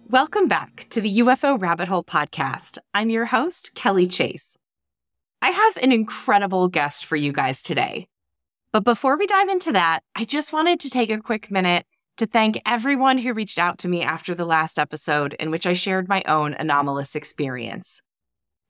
Welcome back to the UFO Rabbit Hole podcast. I'm your host, Kelly Chase. I have an incredible guest for you guys today. But before we dive into that, I just wanted to take a quick minute to thank everyone who reached out to me after the last episode in which I shared my own anomalous experience.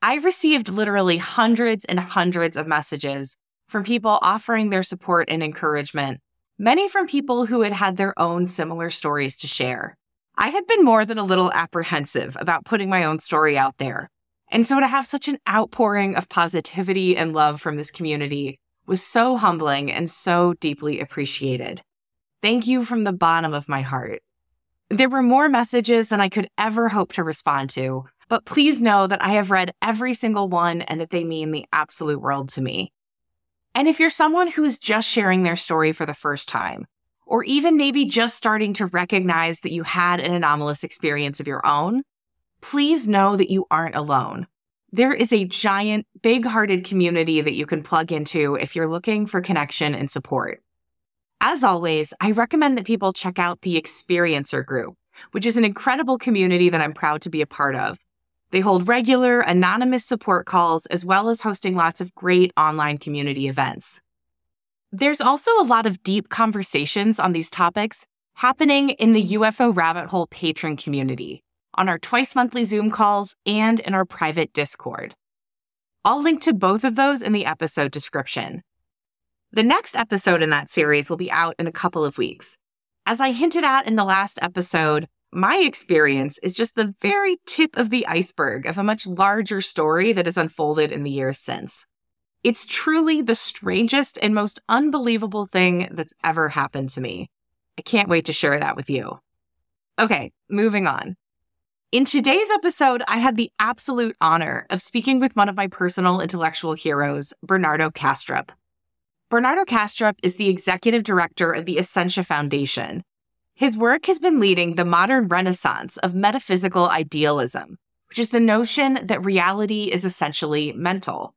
I received literally hundreds and hundreds of messages from people offering their support and encouragement, many from people who had had their own similar stories to share. I had been more than a little apprehensive about putting my own story out there, and so to have such an outpouring of positivity and love from this community was so humbling and so deeply appreciated. Thank you from the bottom of my heart. There were more messages than I could ever hope to respond to, but please know that I have read every single one and that they mean the absolute world to me. And if you're someone who is just sharing their story for the first time, or even maybe just starting to recognize that you had an anomalous experience of your own, please know that you aren't alone. There is a giant, big-hearted community that you can plug into if you're looking for connection and support. As always, I recommend that people check out the Experiencer group, which is an incredible community that I'm proud to be a part of. They hold regular, anonymous support calls, as well as hosting lots of great online community events. There's also a lot of deep conversations on these topics happening in the UFO Rabbit Hole patron community, on our twice-monthly Zoom calls, and in our private Discord. I'll link to both of those in the episode description. The next episode in that series will be out in a couple of weeks. As I hinted at in the last episode, my experience is just the very tip of the iceberg of a much larger story that has unfolded in the years since. It's truly the strangest and most unbelievable thing that's ever happened to me. I can't wait to share that with you. Okay, moving on. In today's episode, I had the absolute honor of speaking with one of my personal intellectual heroes, Bernardo Kastrup. Bernardo Kastrup is the executive director of the Essentia Foundation. His work has been leading the modern renaissance of metaphysical idealism, which is the notion that reality is essentially mental.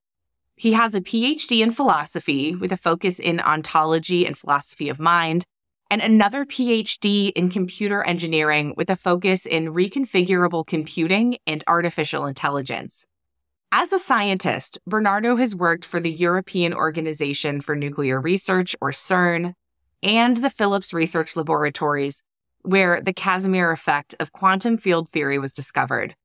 He has a Ph.D. in philosophy with a focus in ontology and philosophy of mind, and another Ph.D. in computer engineering with a focus in reconfigurable computing and artificial intelligence. As a scientist, Bernardo has worked for the European Organization for Nuclear Research, or CERN, and the Philips Research Laboratories, where the Casimir effect of quantum field theory was discovered.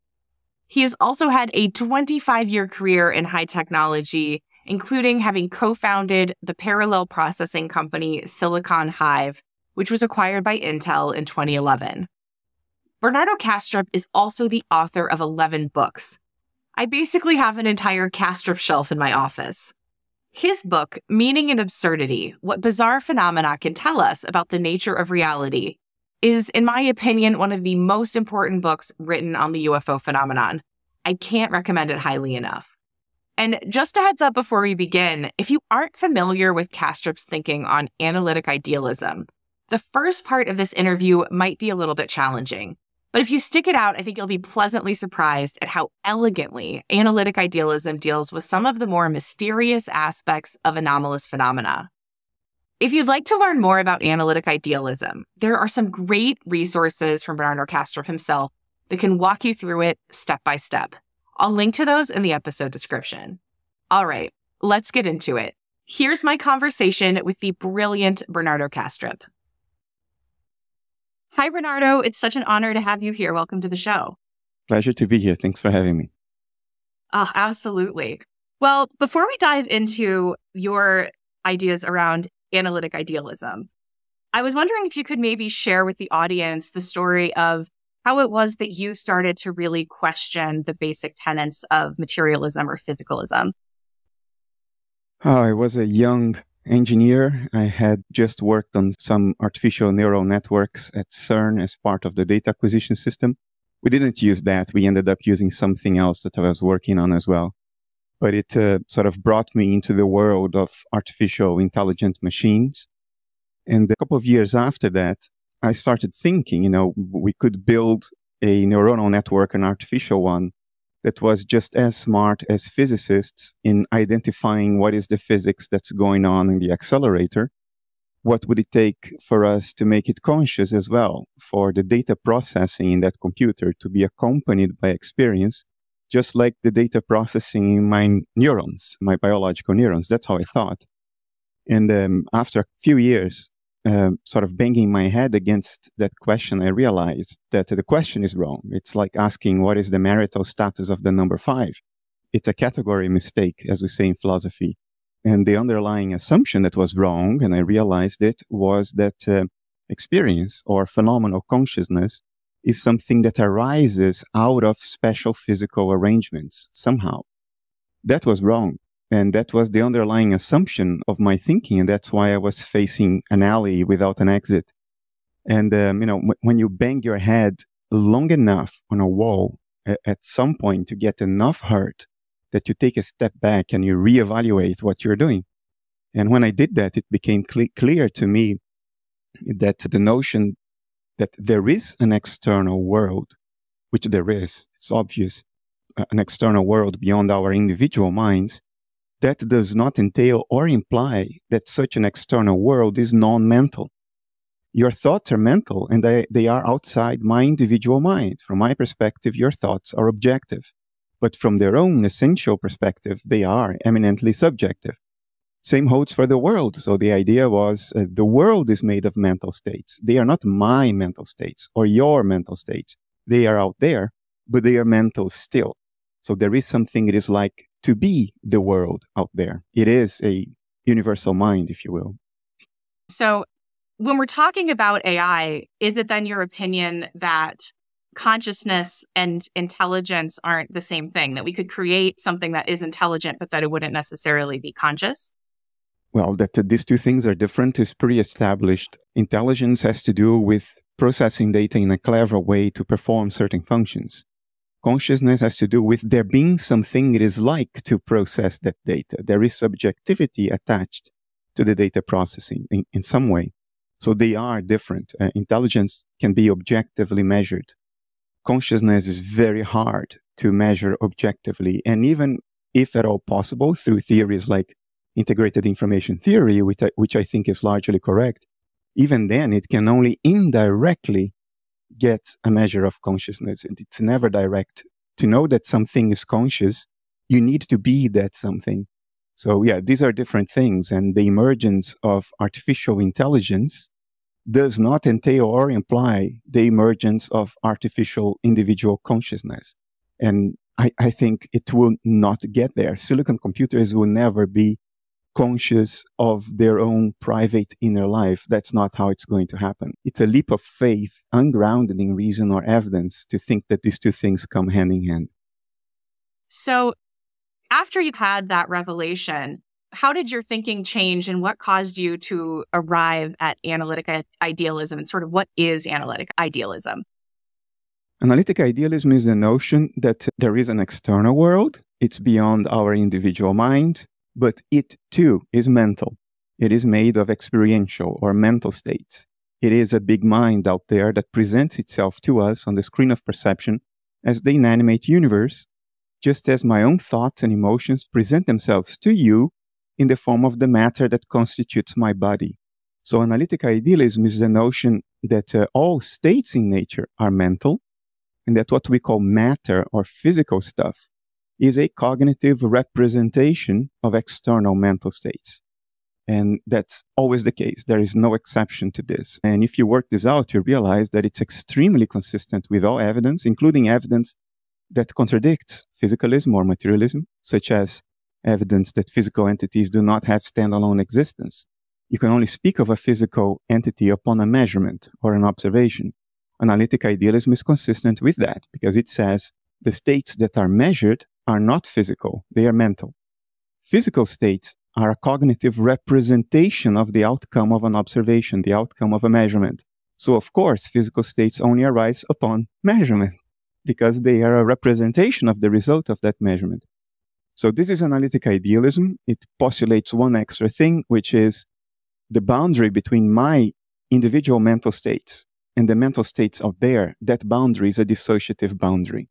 He has also had a 25-year career in high technology, including having co-founded the parallel processing company Silicon Hive, which was acquired by Intel in 2011. Bernardo Kastrup is also the author of 11 books. I basically have an entire Kastrup shelf in my office. His book, Meaning and Absurdity: What Bizarre Phenomena Can Tell Us About the Nature of Reality, is, in my opinion, one of the most important books written on the UFO phenomenon. I can't recommend it highly enough. And just a heads up before we begin, if you aren't familiar with Kastrup's thinking on analytic idealism, the first part of this interview might be a little bit challenging. But if you stick it out, I think you'll be pleasantly surprised at how elegantly analytic idealism deals with some of the more mysterious aspects of anomalous phenomena. If you'd like to learn more about analytic idealism, there are some great resources from Bernardo Kastrup himself that can walk you through it step by step. I'll link to those in the episode description. All right, let's get into it. Here's my conversation with the brilliant Bernardo Kastrup. Hi, Bernardo. It's such an honor to have you here. Welcome to the show. Pleasure to be here. Thanks for having me. Oh, absolutely. Well, before we dive into your ideas around analytic idealism, I was wondering if you could maybe share with the audience the story of how it was that you started to really question the basic tenets of materialism or physicalism. Oh, I was a young engineer. I had just worked on some artificial neural networks at CERN as part of the data acquisition system. We didn't use that. We ended up using something else that I was working on as well. But it sort of brought me into the world of artificial intelligent machines. And a couple of years after that, I started thinking, we could build a neuronal network, an artificial one, that was just as smart as physicists in identifying what is the physics that's going on in the accelerator, what would it take for us to make it conscious as well, for the data processing in that computer to be accompanied by experience, just like the data processing in my neurons, my biological neurons. That's how I thought. And after a few years, sort of banging my head against that question, I realized that the question is wrong. It's like asking, what is the marital status of the number 5? It's a category mistake, as we say in philosophy. And the underlying assumption that was wrong, and I realized it, was that experience or phenomenal consciousness is something that arises out of special physical arrangements somehow. That was wrong. And that was the underlying assumption of my thinking. And that's why I was facing an alley without an exit. And, when you bang your head long enough on a wall, at some point to get enough hurt that you take a step back and you reevaluate what you're doing. And when I did that, it became clear to me that the notion that there is an external world, which there is, it's obvious, an external world beyond our individual minds, that does not entail or imply that such an external world is non-mental. Your thoughts are mental and they are outside my individual mind. From my perspective, your thoughts are objective. But from their own essential perspective, they are eminently subjective. Same holds for the world. So the idea was the world is made of mental states. They are not my mental states or your mental states. They are out there, but they are mental still. So there is something it is like to be the world out there. It is a universal mind, if you will. So when we're talking about AI, is it then your opinion that consciousness and intelligence aren't the same thing, that we could create something that is intelligent, but that it wouldn't necessarily be conscious? Well, that these two things are different is pretty established. Intelligence has to do with processing data in a clever way to perform certain functions. Consciousness has to do with there being something it is like to process that data. There is subjectivity attached to the data processing in some way. So they are different. Intelligence can be objectively measured. Consciousness is very hard to measure objectively. And even if at all possible, through theories like integrated information theory, which I think is largely correct, even then it can only indirectly get a measure of consciousness. It's never direct. To know that something is conscious, you need to be that something. So yeah, these are different things. And the emergence of artificial intelligence does not entail or imply the emergence of artificial individual consciousness. And I think it will not get there. Silicon computers will never be conscious of their own private inner life. That's not how it's going to happen. It's a leap of faith, ungrounded in reason or evidence, to think that these two things come hand in hand. So after you had that revelation, how did your thinking change and what caused you to arrive at analytic idealism, and sort of what is analytic idealism? Analytic idealism is the notion that there is an external world. It's beyond our individual mind, but it too is mental. It is made of experiential or mental states. It is a big mind out there that presents itself to us on the screen of perception as the inanimate universe, just as my own thoughts and emotions present themselves to you in the form of the matter that constitutes my body. So analytic idealism is the notion that all states in nature are mental, and that what we call matter or physical stuff is a cognitive representation of external mental states. And that's always the case. There is no exception to this. And if you work this out, you realize that it's extremely consistent with all evidence, including evidence that contradicts physicalism or materialism, such as evidence that physical entities do not have standalone existence. You can only speak of a physical entity upon a measurement or an observation. Analytic idealism is consistent with that because it says the states that are measured are not physical, they are mental. Physical states are a cognitive representation of the outcome of an observation, the outcome of a measurement. So, of course, physical states only arise upon measurement because they are a representation of the result of that measurement. So this is analytic idealism. It postulates one extra thing, which is the boundary between my individual mental states and the mental states out there. That boundary is a dissociative boundary.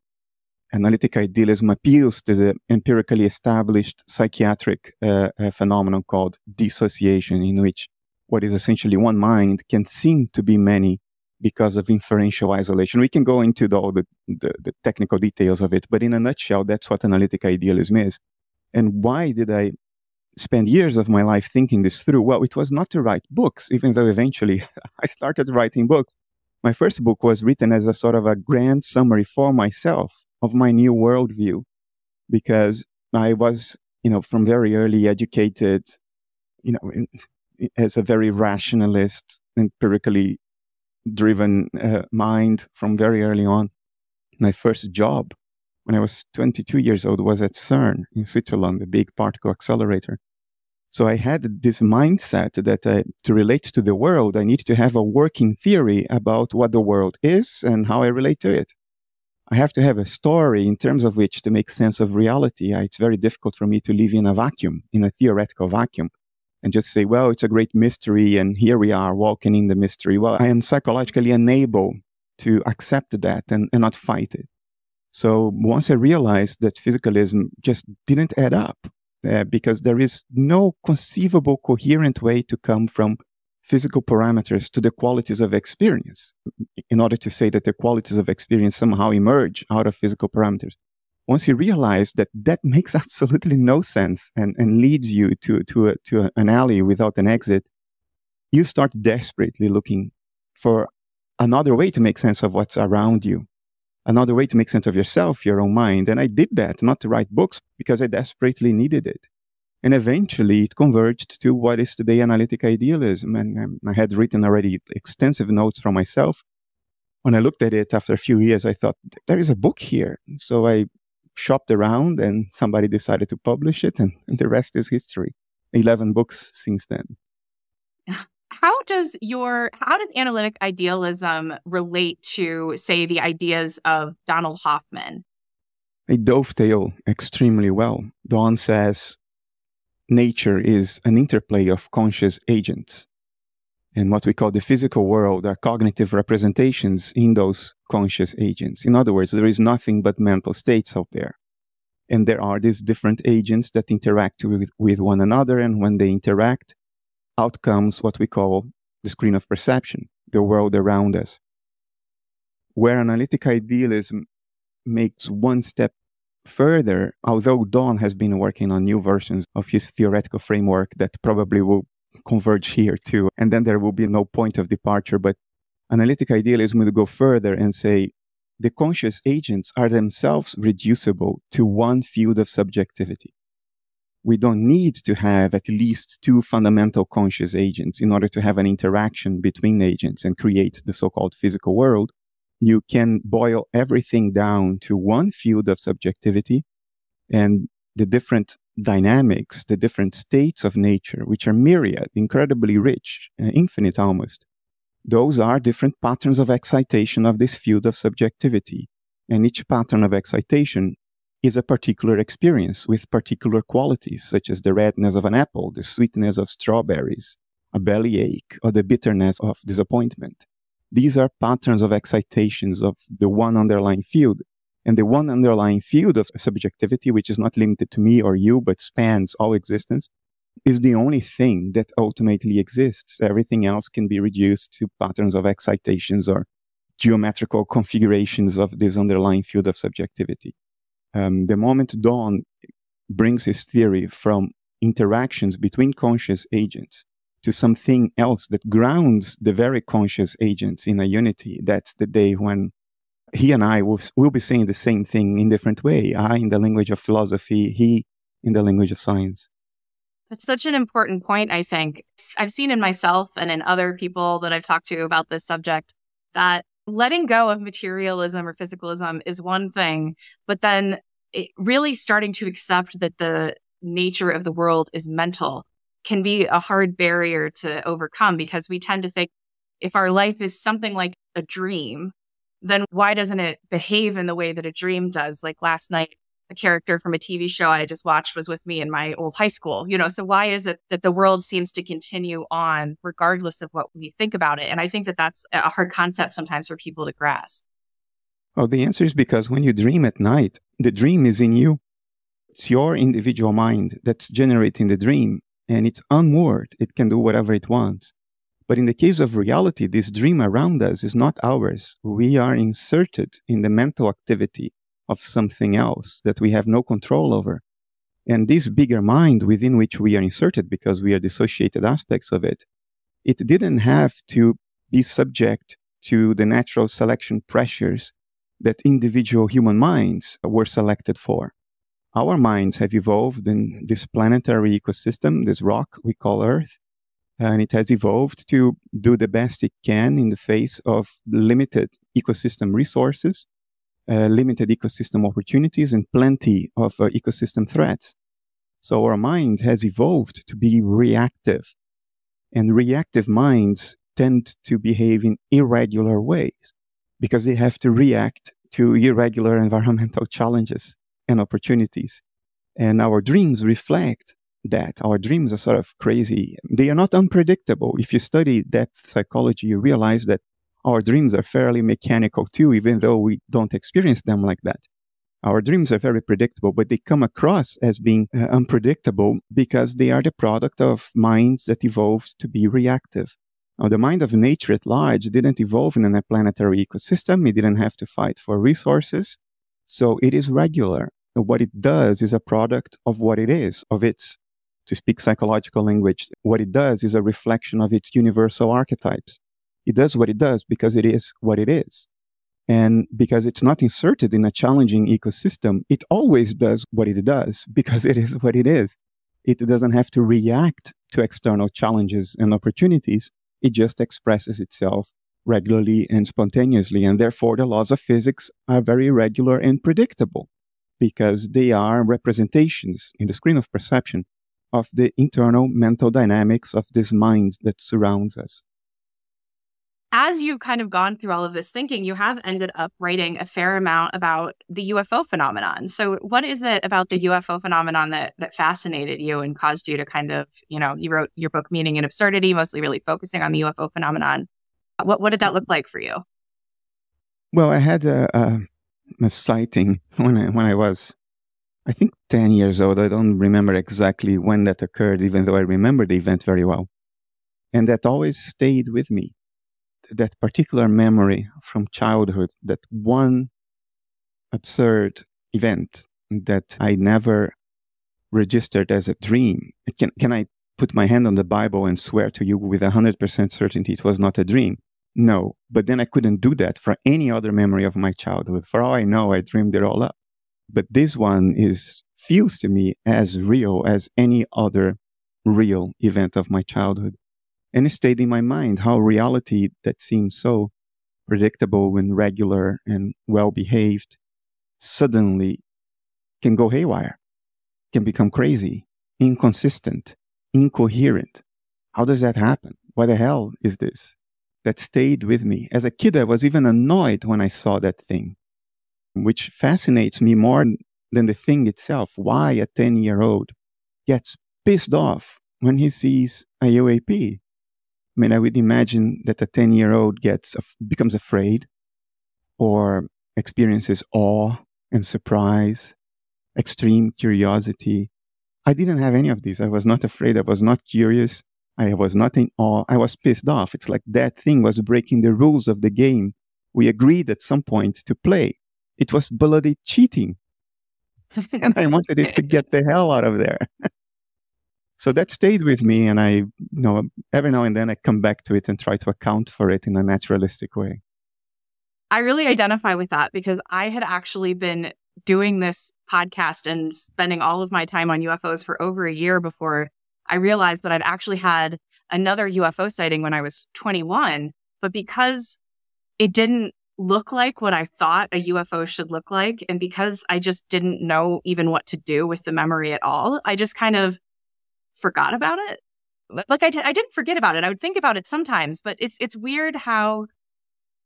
Analytic idealism appeals to the empirically established psychiatric phenomenon called dissociation, in which what is essentially one mind can seem to be many because of inferential isolation. We can go into all the technical details of it, but in a nutshell, that's what analytic idealism is. And why did I spend years of my life thinking this through? Well, it was not to write books, even though eventually I started writing books. My first book was written as a sort of a grand summary for myself of my new worldview, because I was, from very early educated, as a very rationalist, empirically driven mind from very early on. My first job when I was 22 years old was at CERN in Switzerland, a big particle accelerator. So I had this mindset that to relate to the world, I need to have a working theory about what the world is and how I relate to it. I have to have a story in terms of which to make sense of reality. It's very difficult for me to live in a vacuum, in a theoretical vacuum, and just say, well, it's a great mystery, and here we are walking in the mystery. Well, I am psychologically unable to accept that and not fight it. So once I realized that physicalism just didn't add up, because there is no conceivable coherent way to come from physical parameters to the qualities of experience, in order to say that the qualities of experience somehow emerge out of physical parameters. Once you realize that that makes absolutely no sense and leads you to an alley without an exit, you start desperately looking for another way to make sense of what's around you, another way to make sense of yourself, your own mind. And I did that, not to write books, because I desperately needed it. And eventually it converged to what is today analytic idealism. And I had written already extensive notes from myself. When I looked at it after a few years, I thought, there is a book here. So I shopped around and somebody decided to publish it, and the rest is history. 11 books since then. How does analytic idealism relate to, say, the ideas of Donald Hoffman? They dovetail extremely well. Don says nature is an interplay of conscious agents. And what we call the physical world are cognitive representations in those conscious agents. In other words, there is nothing but mental states out there. And there are these different agents that interact with one another. And when they interact, out comes what we call the screen of perception, the world around us. Where analytic idealism makes one step further, although Don has been working on new versions of his theoretical framework that probably will converge here too, and then there will be no point of departure, but analytic idealism will go further and say the conscious agents are themselves reducible to one field of subjectivity. We don't need to have at least two fundamental conscious agents in order to have an interaction between agents and create the so-called physical world. You can boil everything down to one field of subjectivity, and the different dynamics, the different states of nature, which are myriad, incredibly rich, infinite almost. Those are different patterns of excitation of this field of subjectivity. And each pattern of excitation is a particular experience with particular qualities, such as the redness of an apple, the sweetness of strawberries, a bellyache, or the bitterness of disappointment. These are patterns of excitations of the one underlying field. And the one underlying field of subjectivity, which is not limited to me or you, but spans all existence, is the only thing that ultimately exists. Everything else can be reduced to patterns of excitations or geometrical configurations of this underlying field of subjectivity. The moment Don brings his theory from interactions between conscious agents to something else that grounds the very conscious agents in a unity, that's the day when he and I will be saying the same thing in different way. I in the language of philosophy, he in the language of science. That's such an important point, I think. I've seen in myself and in other people that I've talked to about this subject that letting go of materialism or physicalism is one thing, but then really starting to accept that the nature of the world is mental can be a hard barrier to overcome, because we tend to think if our life is something like a dream, then why doesn't it behave in the way that a dream does? Like last night, a character from a TV show I just watched was with me in my old high school. So why is it that the world seems to continue on regardless of what we think about it? And I think that that's a hard concept sometimes for people to grasp. Oh, the answer is because when you dream at night, the dream is in you. It's your individual mind that's generating the dream, and it's unmoored. It can do whatever it wants. But in the case of reality, this dream around us is not ours. We are inserted in the mental activity of something else that we have no control over. And this bigger mind within which we are inserted, because we are dissociated aspects of it, it didn't have to be subject to the natural selection pressures that individual human minds were selected for. Our minds have evolved in this planetary ecosystem, this rock we call Earth, and it has evolved to do the best it can in the face of limited ecosystem resources, limited ecosystem opportunities, and plenty of ecosystem threats. So our mind has evolved to be reactive, and reactive minds tend to behave in irregular ways because they have to react to irregular environmental challenges and opportunities. And our dreams reflect that. Our dreams are sort of crazy. They are not unpredictable. If you study depth psychology, you realize that our dreams are fairly mechanical too, even though we don't experience them like that. Our dreams are very predictable, but they come across as being unpredictable because they are the product of minds that evolved to be reactive. Now, the mind of nature at large didn't evolve in a planetary ecosystem. It didn't have to fight for resources. So it is regular. What it does is a product of what it is, of its, to speak psychological language, what it does is a reflection of its universal archetypes. It does what it does because it is what it is. And because it's not inserted in a challenging ecosystem, it always does what it does because it is what it is. It doesn't have to react to external challenges and opportunities. It just expresses itself regularly and spontaneously. And therefore, the laws of physics are very regular and predictable because they are representations in the screen of perception of the internal mental dynamics of this mind that surrounds us. As you've kind of gone through all of this thinking, you have ended up writing a fair amount about the UFO phenomenon. So what is it about the UFO phenomenon that fascinated you and caused you to kind of, you wrote your book, Meaning and Absurdity, mostly really focusing on the UFO phenomenon. What did that look like for you? Well, I had a sighting when I was, I think, 10 years old. I don't remember exactly when that occurred, even though I remember the event very well. And that always stayed with me. That particular memory from childhood, that one absurd event that I never registered as a dream. Can I put my hand on the Bible and swear to you with 100% certainty it was not a dream? No, but then I couldn't do that for any other memory of my childhood. For all I know, I dreamed it all up. But this one feels to me as real as any other real event of my childhood. And it stayed in my mind how reality that seems so predictable and regular and well-behaved suddenly can go haywire, can become crazy, inconsistent, incoherent. How does that happen? What the hell is this? That stayed with me. As a kid, I was even annoyed when I saw that thing, which fascinates me more than the thing itself. Why a 10-year-old gets pissed off when he sees a UAP. I mean, I would imagine that a 10-year-old becomes afraid or experiences awe and surprise, extreme curiosity. I didn't have any of these. I was not afraid. I was not curious. I was not in awe. I was pissed off. It's like that thing was breaking the rules of the game we agreed at some point to play. It was bloody cheating. And I wanted it to get the hell out of there. So that stayed with me, and I, every now and then I come back to it and try to account for it in a naturalistic way. I really identify with that because I had actually been doing this podcast and spending all of my time on UFOs for over a year before I realized that I'd actually had another UFO sighting when I was 21. But because it didn't look like what I thought a UFO should look like, and because I just didn't know even what to do with the memory at all, I just kind of forgot about it. Like I didn't forget about it. I would think about it sometimes, but it's weird how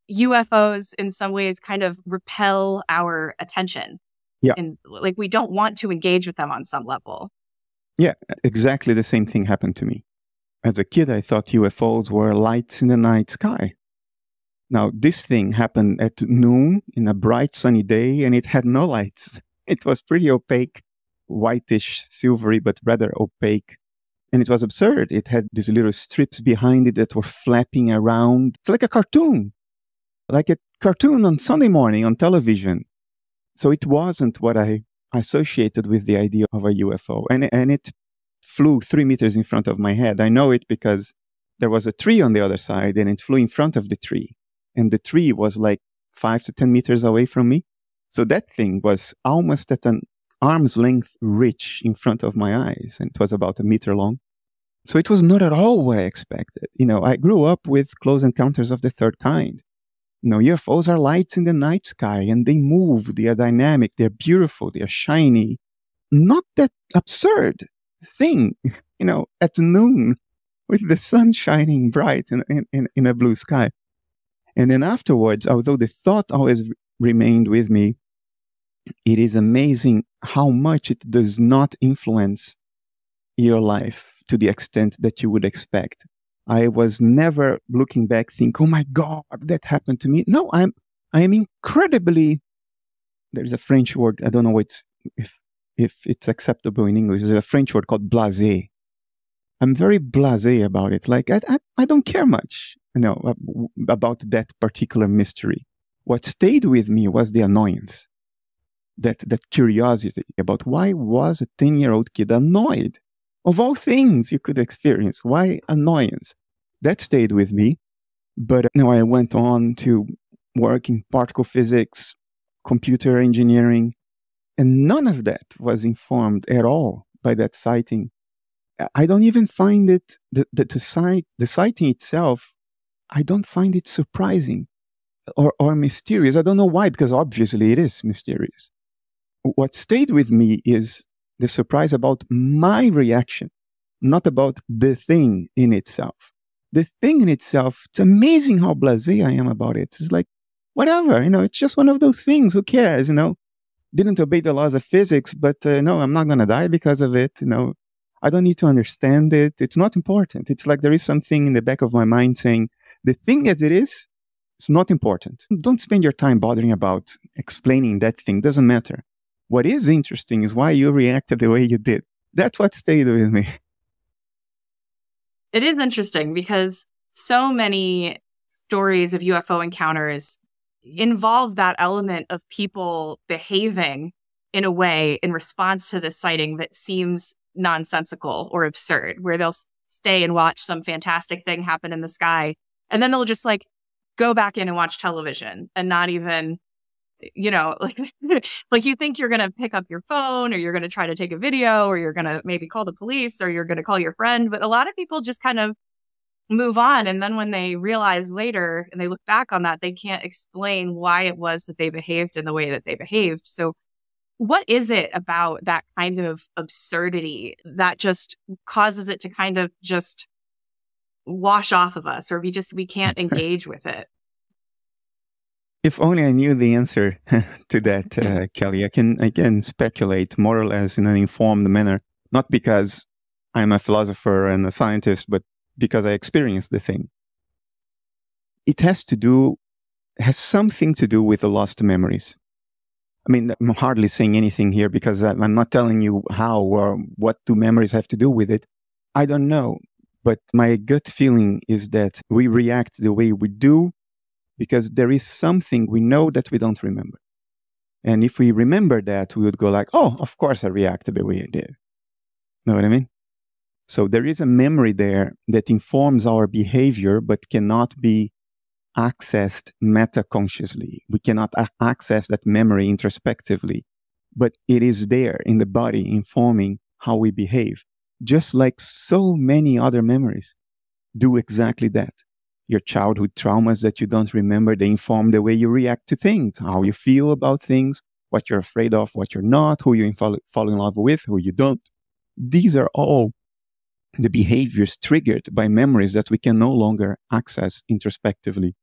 UFOs in some ways kind of repel our attention. Yeah. And like we don't want to engage with them on some level. Yeah, exactly the same thing happened to me. As a kid, I thought UFOs were lights in the night sky. Now, this thing happened at noon in a bright sunny day, and it had no lights. It was pretty opaque, whitish, silvery, but rather opaque And it was absurd. It had these little strips behind it that were flapping around. It's like a cartoon on Sunday morning on television. So it wasn't what I associated with the idea of a UFO. And it flew 3 meters in front of my head. I know it because there was a tree on the other side and it flew in front of the tree. And the tree was like 5 to 10 meters away from me. So that thing was almost at an arm's length reach in front of my eyes. And it was about a meter long. So it was not at all what I expected. I grew up with close encounters of the third kind. UFOs are lights in the night sky and they move, they are dynamic, they're beautiful, they're shiny. Not that absurd thing, at noon with the sun shining bright in a blue sky. And then afterwards, although the thought always remained with me, it is amazing how much it does not influence your life to the extent that you would expect. I was never looking back think, oh my God, that happened to me. No, I am incredibly, there's a French word, I don't know if it's acceptable in English. There's a French word called blasé. I'm very blasé about it. Like, I don't care much, about that particular mystery. What stayed with me was the annoyance, that curiosity about why was a 10-year-old kid annoyed? Of all things you could experience, why annoyance? That stayed with me. But I went on to work in particle physics, computer engineering, and none of that was informed at all by that sighting. I don't even find it, the sighting itself, I don't find it surprising or mysterious. I don't know why, because obviously it is mysterious. What stayed with me is the surprise about my reaction, not about the thing in itself. The thing in itself, it's amazing how blasé I am about it. It's like, whatever, it's just one of those things. Who cares, Didn't obey the laws of physics, but no, I'm not going to die because of it, I don't need to understand it. It's not important. It's like there is something in the back of my mind saying, the thing as it is, it's not important. Don't spend your time bothering about explaining that thing. Doesn't matter. What is interesting is why you reacted the way you did. That's what stayed with me. It is interesting because so many stories of UFO encounters involve that element of people behaving in a way in response to this sighting that seems nonsensical or absurd, where they'll stay and watch some fantastic thing happen in the sky, and then they'll just go back in and watch television and not even, like you think you're going to pick up your phone or you're going to try to take a video or you're going to maybe call the police or you're going to call your friend. But a lot of people just kind of move on. And then when they realize later and they look back on that, they can't explain why it was that they behaved in the way that they behaved. So what is it about that kind of absurdity that just causes it to kind of just wash off of us, or we can't engage with it? If only I knew the answer to that, Kelly. I can speculate more or less in an informed manner, not because I'm a philosopher and a scientist, but because I experienced the thing. It has something to do with the lost memories. I mean, I'm hardly saying anything here because I'm not telling you how or what do memories have to do with it. I don't know, but my gut feeling is that we react the way we do because there is something we know that we don't remember. And if we remember that, we would go like, oh, of course I reacted the way I did. Know what I mean? So there is a memory there that informs our behavior, but cannot be accessed meta-consciously. We cannot access that memory introspectively, but it is there in the body informing how we behave. Just like so many other memories do exactly that. Your childhood traumas that you don't remember, they inform the way you react to things, how you feel about things, what you're afraid of, what you're not, who you fall in love with, who you don't. These are all the behaviors triggered by memories that we can no longer access introspectively.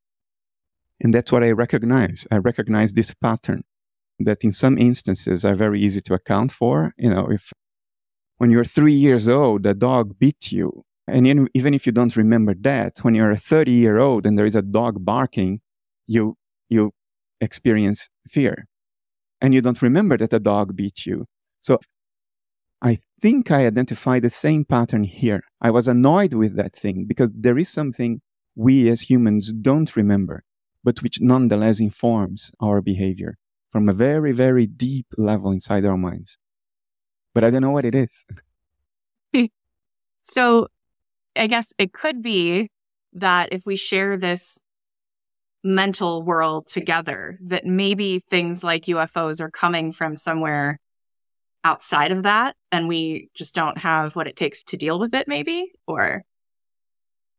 And that's what I recognize. I recognize this pattern that in some instances are very easy to account for. If when you're 3 years old, a dog bit you, and even if you don't remember that, when you're a 30-year-old and there is a dog barking, you experience fear. And you don't remember that a dog beat you. So I think I identified the same pattern here. I was annoyed with that thing because there is something we as humans don't remember, but which nonetheless informs our behavior from a very, very deep level inside our minds. But I don't know what it is. So I guess it could be that if we share this mental world together, that maybe things like UFOs are coming from somewhere outside of that, and we just don't have what it takes to deal with it, maybe? Or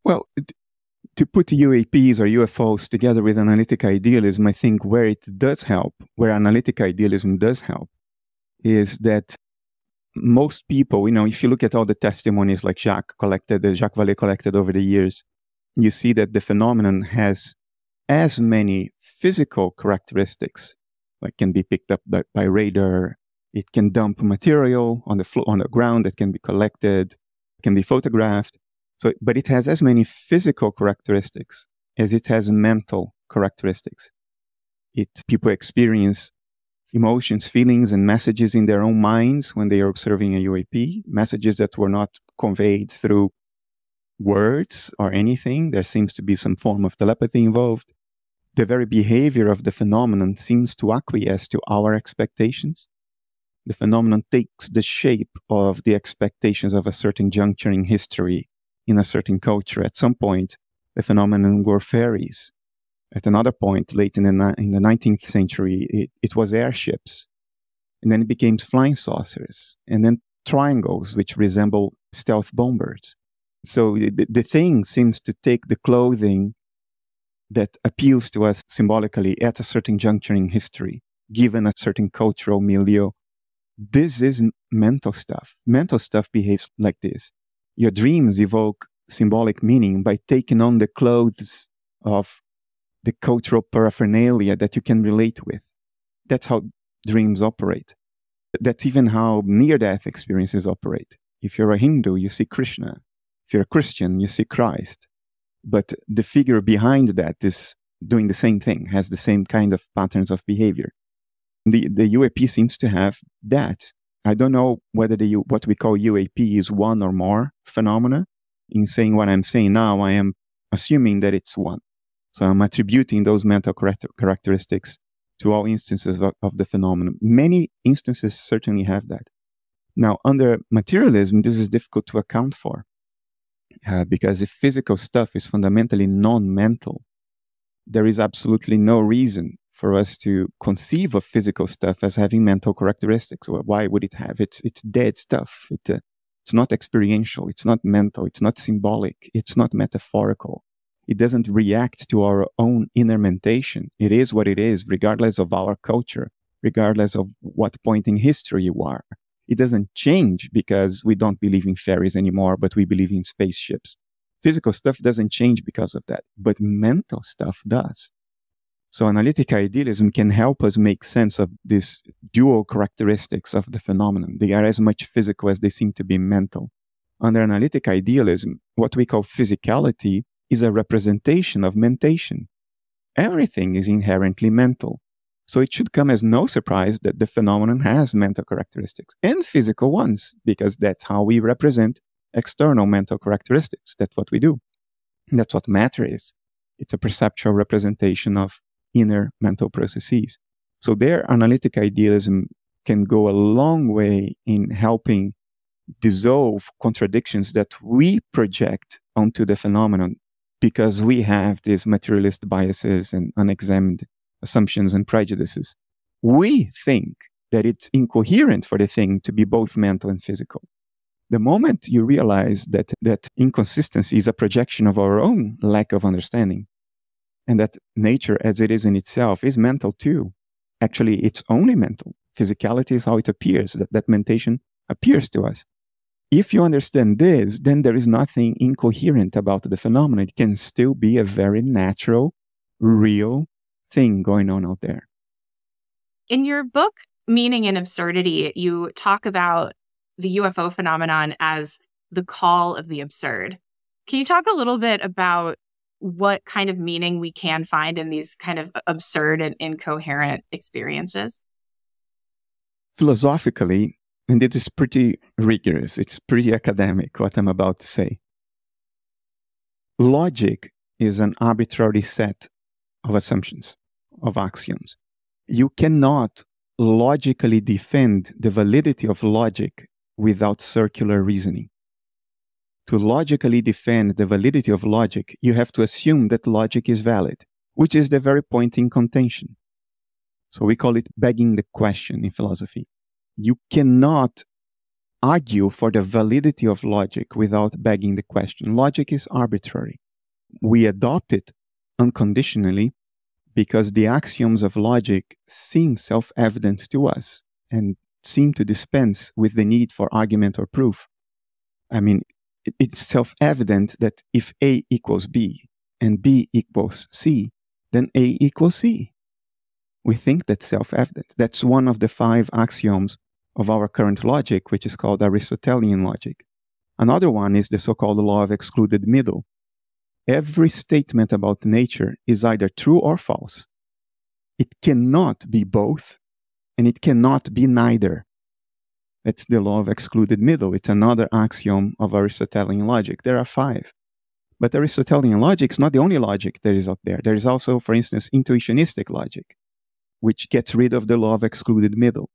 well, to put UAPs or UFOs together with analytic idealism, I think where it does help, where analytic idealism does help, is that most people, if you look at all the testimonies like Jacques Vallée collected over the years, you see that the phenomenon has as many physical characteristics, like can be picked up by radar. It can dump material on the floor, on the ground that can be collected, can be photographed. But it has as many physical characteristics as it has mental characteristics. People experience emotions, feelings, and messages in their own minds when they are observing a UAP, messages that were not conveyed through words or anything. There seems to be some form of telepathy involved. The very behavior of the phenomenon seems to acquiesce to our expectations. The phenomenon takes the shape of the expectations of a certain juncture in history, in a certain culture. At some point, the phenomenon were fairies. At another point, late in the 19th century, it was airships. And then it became flying saucers. And then triangles, which resemble stealth bombers. So the thing seems to take the clothing that appeals to us symbolically at a certain juncture in history, given a certain cultural milieu. This is mental stuff. Mental stuff behaves like this. Your dreams evoke symbolic meaning by taking on the clothes of the cultural paraphernalia that you can relate with. That's how dreams operate. That's even how near-death experiences operate. If you're a Hindu, you see Krishna. If you're a Christian, you see Christ. But the figure behind that is doing the same thing, has the same kind of patterns of behavior. The UAP seems to have that. I don't know whether what we call UAP is one or more phenomena. In saying what I'm saying now, I am assuming that it's one. So I'm attributing those mental characteristics to all instances of the phenomenon. Many instances certainly have that. Now, under materialism, this is difficult to account for. Because if physical stuff is fundamentally non-mental, there is absolutely no reason for us to conceive of physical stuff as having mental characteristics. Well, why would it have? It's dead stuff. It's not experiential. It's not mental. It's not symbolic. It's not metaphorical. It doesn't react to our own inner mentation. It is what it is, regardless of our culture, regardless of what point in history you are. It doesn't change because we don't believe in fairies anymore, but we believe in spaceships. Physical stuff doesn't change because of that, but mental stuff does. So analytic idealism can help us make sense of these dual characteristics of the phenomenon. They are as much physical as they seem to be mental. Under analytic idealism, what we call physicality is a representation of mentation. Everything is inherently mental. So it should come as no surprise that the phenomenon has mental characteristics and physical ones, because that's how we represent external mental characteristics. That's what we do. And that's what matter is. It's a perceptual representation of inner mental processes. So their analytic idealism can go a long way in helping dissolve contradictions that we project onto the phenomenon because we have these materialist biases and unexamined assumptions and prejudices. We think that it's incoherent for the thing to be both mental and physical. The moment you realize that inconsistency is a projection of our own lack of understanding, and that nature as it is in itself is mental too. Actually, it's only mental. Physicality is how it appears, that mentation appears to us. If you understand this, then there is nothing incoherent about the phenomenon. It can still be a very natural, real thing going on out there. In your book, Meaning and Absurdity, you talk about the UFO phenomenon as the call of the absurd. Can you talk a little bit about what kind of meaning we can find in these kind of absurd and incoherent experiences? Philosophically, And it is pretty rigorous. It's pretty academic, what I'm about to say. Logic is an arbitrary set of assumptions, of axioms. You cannot logically defend the validity of logic without circular reasoning. To logically defend the validity of logic, you have to assume that logic is valid, which is the very point in contention. So we call it begging the question in philosophy. You cannot argue for the validity of logic without begging the question. Logic is arbitrary. We adopt it unconditionally because the axioms of logic seem self-evident to us and seem to dispense with the need for argument or proof. I mean, it's self-evident that if A equals B and B equals C, then A equals C. We think that's self-evident. That's one of the 5 axioms of our current logic, which is called Aristotelian logic. Another one is the so-called law of excluded middle. Every statement about nature is either true or false. It cannot be both, and it cannot be neither. That's the law of excluded middle. It's another axiom of Aristotelian logic. There are 5. But Aristotelian logic is not the only logic that is out there. There is also, for instance, intuitionistic logic, which gets rid of the law of excluded middle.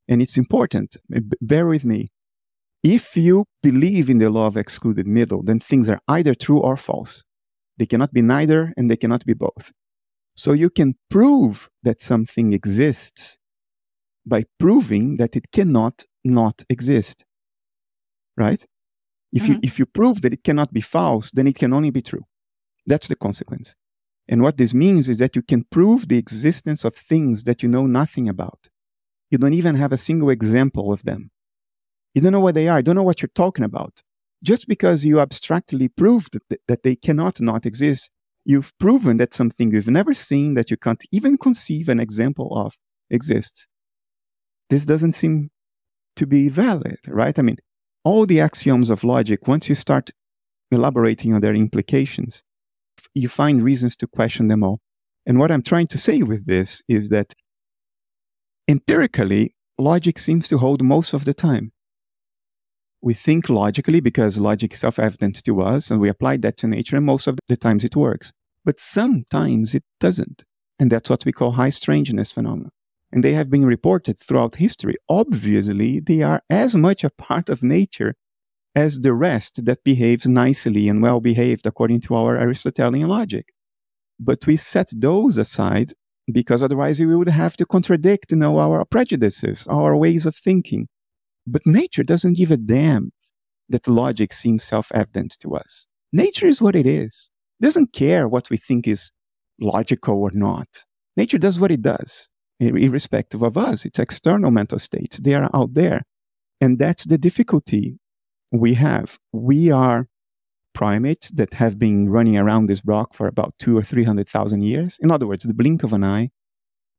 And it's important. Bear with me. If you believe in the law of excluded middle, then things are either true or false. They cannot be neither, and they cannot be both. So you can prove that something exists by proving that it cannot not exist. Right? If you prove that it cannot be false, then it can only be true. That's the consequence. And what this means is that you can prove the existence of things that you know nothing about. You don't even have a single example of them. You don't know what they are. You don't know what you're talking about. Just because you abstractly proved that they cannot not exist, you've proven that something you've never seen, that you can't even conceive an example of, exists. This doesn't seem to be valid, right? I mean, all the axioms of logic, once you start elaborating on their implications, you find reasons to question them all. And what I'm trying to say with this is that empirically, logic seems to hold most of the time. We think logically because logic is self-evident to us, and we apply that to nature, and most of the times it works. But sometimes it doesn't. And that's what we call high strangeness phenomena. And they have been reported throughout history. Obviously, they are as much a part of nature as the rest that behaves nicely and well-behaved according to our Aristotelian logic. But we set those aside because otherwise we would have to contradict, our prejudices, our ways of thinking. But nature doesn't give a damn that logic seems self-evident to us. Nature is what it is. It doesn't care what we think is logical or not. Nature does what it does, irrespective of us. Its external mental states, they are out there. And that's the difficulty we have. We are primates that have been running around this block for about 200,000 or 300,000 years. In other words, the blink of an eye,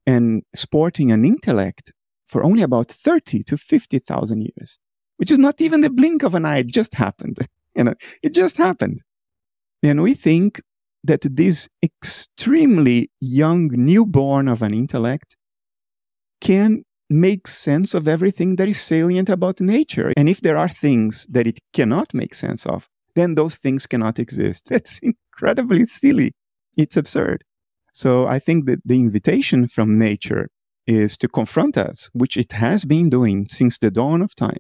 and sporting an intellect for only about 30 to 50,000 years, which is not even the blink of an eye. It just happened. It just happened. And we think that this extremely young newborn of an intellect can make sense of everything that is salient about nature. And if there are things that it cannot make sense of, then those things cannot exist. It's incredibly silly. It's absurd. So I think that the invitation from nature is to confront us, which it has been doing since the dawn of time,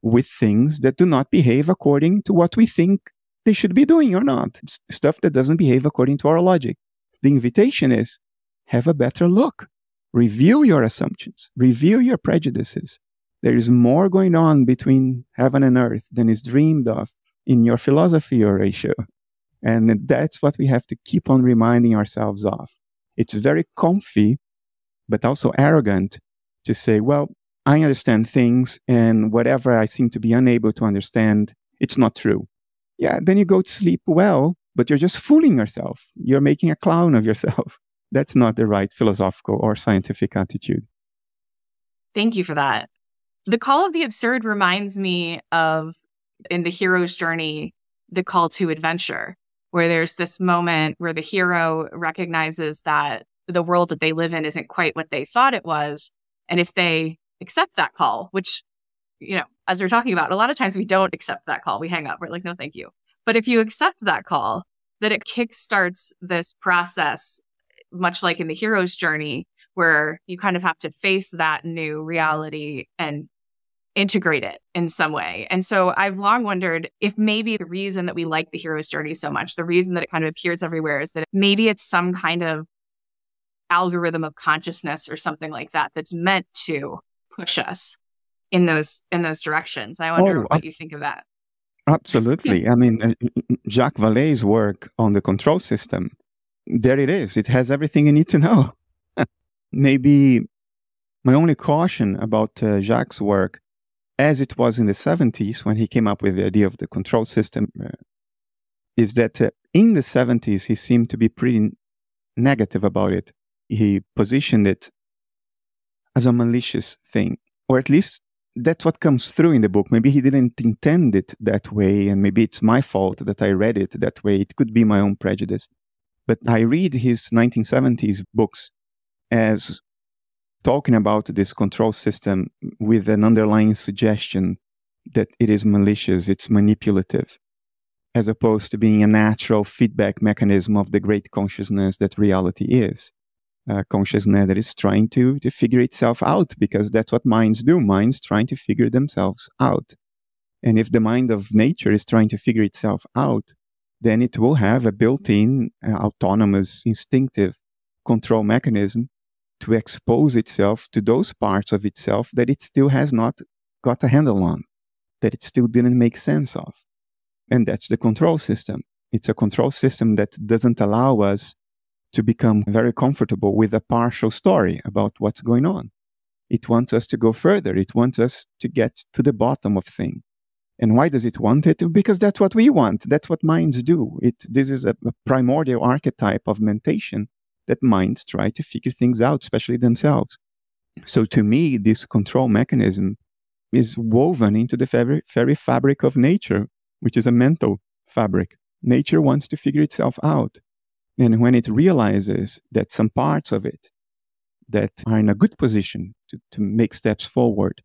with things that do not behave according to what we think they should be doing or not. It's stuff that doesn't behave according to our logic. The invitation is, have a better look. Review your assumptions. Review your prejudices. There is more going on between heaven and earth than is dreamed of in your philosophy, Horatio. And that's what we have to keep on reminding ourselves of. It's very comfy, but also arrogant to say, well, I understand things, and whatever I seem to be unable to understand, it's not true. Yeah, then you go to sleep well, but you're just fooling yourself. You're making a clown of yourself. That's not the right philosophical or scientific attitude. Thank you for that. The call of the absurd reminds me of, in the hero's journey, the call to adventure, where there's this moment where the hero recognizes that the world that they live in isn't quite what they thought it was. And if they accept that call, which as we're talking about, a lot of times we don't accept that call. We hang up. We're like, no, thank you. But if you accept that call, that it kickstarts this process, much like in the hero's journey, where you kind of have to face that new reality and integrate it in some way. And so I've long wondered if maybe the reason that we like the hero's journey so much, the reason that it kind of appears everywhere, is that maybe it's some kind of algorithm of consciousness or something like that that's meant to push us in those directions. I wonder what you think of that. Absolutely. I mean, Jacques Vallée's work on the control system, there it is. It has everything you need to know. Maybe my only caution about Jacques' work, as it was in the 70s when he came up with the idea of the control system, is that in the 70s, he seemed to be pretty negative about it. He positioned it as a malicious thing, or at least that's what comes through in the book. Maybe he didn't intend it that way, and maybe it's my fault that I read it that way. It could be my own prejudice. But I read his 1970s books as talking about this control system with an underlying suggestion that it is malicious, it's manipulative, as opposed to being a natural feedback mechanism of the great consciousness that reality is. Consciousness that is trying to figure itself out, because that's what minds do. Minds trying to figure themselves out. And if the mind of nature is trying to figure itself out, then it will have a built-in, autonomous, instinctive control mechanism to expose itself to those parts of itself that it still has not got a handle on, that it still didn't make sense of. And that's the control system. It's a control system that doesn't allow us to become very comfortable with a partial story about what's going on. It wants us to go further. It wants us to get to the bottom of things. And why does it want it? Because that's what we want. That's what minds do. This is a primordial archetype of mentation that minds try to figure things out, especially themselves. So to me, this control mechanism is woven into the very fabric of nature, which is a mental fabric. Nature wants to figure itself out. And when it realizes that some parts of it that are in a good position to make steps forward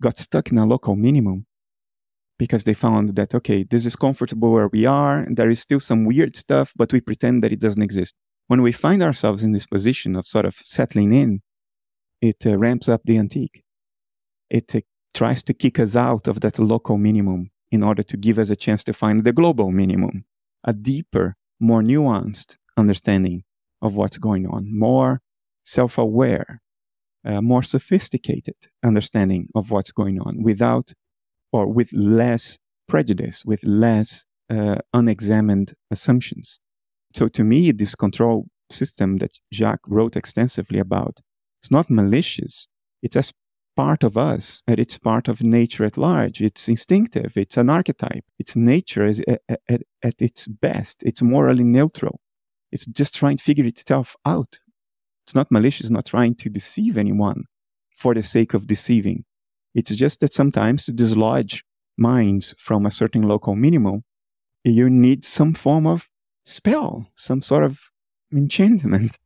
got stuck in a local minimum because they found that, okay, this is comfortable where we are, and there is still some weird stuff, but we pretend that it doesn't exist. When we find ourselves in this position of sort of settling in, it ramps up the antique. It tries to kick us out of that local minimum in order to give us a chance to find the global minimum, a deeper, more nuanced understanding of what's going on, more self-aware, more sophisticated understanding of what's going on without or with less prejudice, with less unexamined assumptions. So to me, this control system that Jacques wrote extensively about, it's not malicious. It's as part of us, and it's part of nature at large. It's instinctive. It's an archetype. It's nature at its best. It's morally neutral. It's just trying to figure itself out. It's not malicious, not trying to deceive anyone for the sake of deceiving. It's just that sometimes to dislodge minds from a certain local minimum, you need some form of spell, some sort of enchantment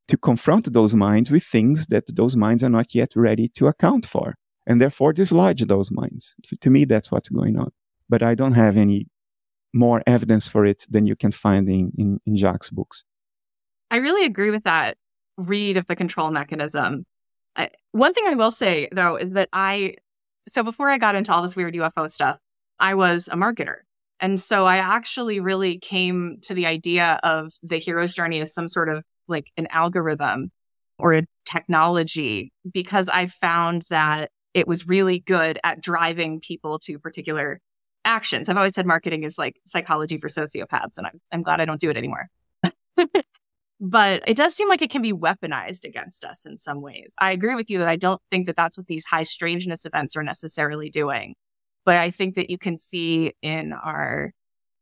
to confront those minds with things that those minds are not yet ready to account for, and therefore dislodge those minds. To me, that's what's going on. But I don't have any more evidence for it than you can find in Jacques' books. I really agree with that read of the control mechanism. One thing I will say, though, is that so before I got into all this weird UFO stuff, I was a marketer. And so I actually really came to the idea of the hero's journey as some sort of like an algorithm or a technology, because I found that it was really good at driving people to particular actions. I've always said marketing is like psychology for sociopaths, and I'm glad I don't do it anymore. But it does seem like it can be weaponized against us in some ways. I agree with you that I don't think that that's what these high strangeness events are necessarily doing. But I think that you can see in our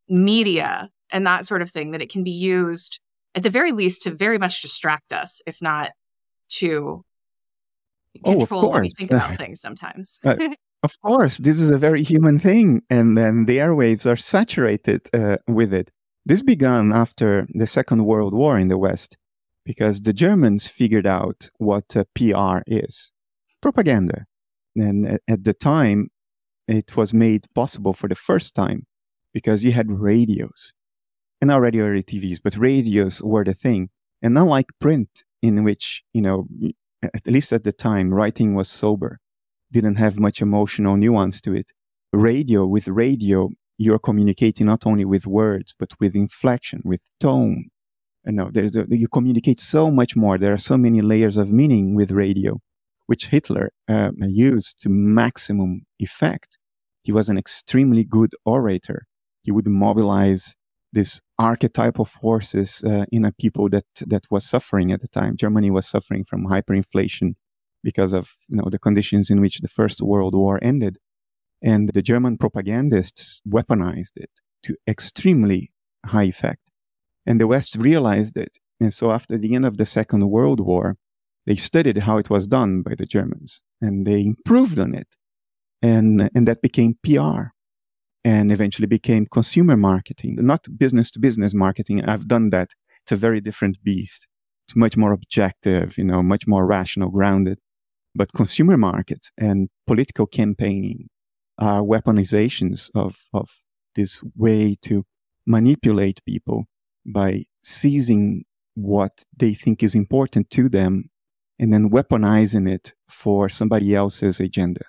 media and that sort of thing that it can be used, at the very least, to very much distract us, if not to control what we think about things sometimes. Of course, this is a very human thing. And then the airwaves are saturated with it. This began after the Second World War in the West, because the Germans figured out what PR is. Propaganda. And at the time, it was made possible for the first time because you had radios. And already early TVs, but radios were the thing. And unlike print, in which, at least at the time, writing was sober, didn't have much emotional nuance to it. With radio, you're communicating not only with words, but with inflection, with tone. You communicate so much more. There are so many layers of meaning with radio, which Hitler used to maximum effect. He was an extremely good orator. He would mobilize this archetypal forces in a people that was suffering at the time. Germany was suffering from hyperinflation because of the conditions in which the First World War ended. And the German propagandists weaponized it to extremely high effect. And the West realized it. And so after the end of the Second World War, they studied how it was done by the Germans, and they improved on it. And that became PR, and eventually became consumer marketing, not business-to-business marketing. I've done that. It's a very different beast. It's much more objective, much more rational, grounded. But consumer markets and political campaigning are weaponizations of this way to manipulate people by seizing what they think is important to them and then weaponizing it for somebody else's agenda.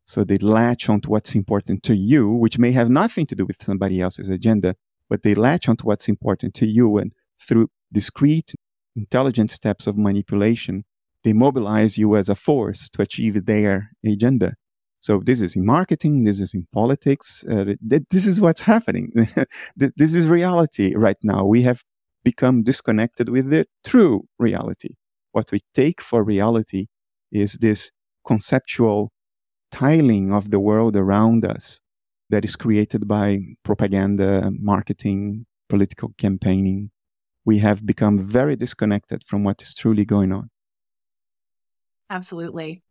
So they latch onto what's important to you, which may have nothing to do with somebody else's agenda, but they latch onto what's important to you, and through discrete, intelligent steps of manipulation, they mobilize you as a force to achieve their agenda. So this is in marketing, this is in politics, this is what's happening. This is reality right now. We have become disconnected with the true reality. What we take for reality is this conceptual tiling of the world around us that is created by propaganda, marketing, political campaigning. We have become very disconnected from what is truly going on. Absolutely.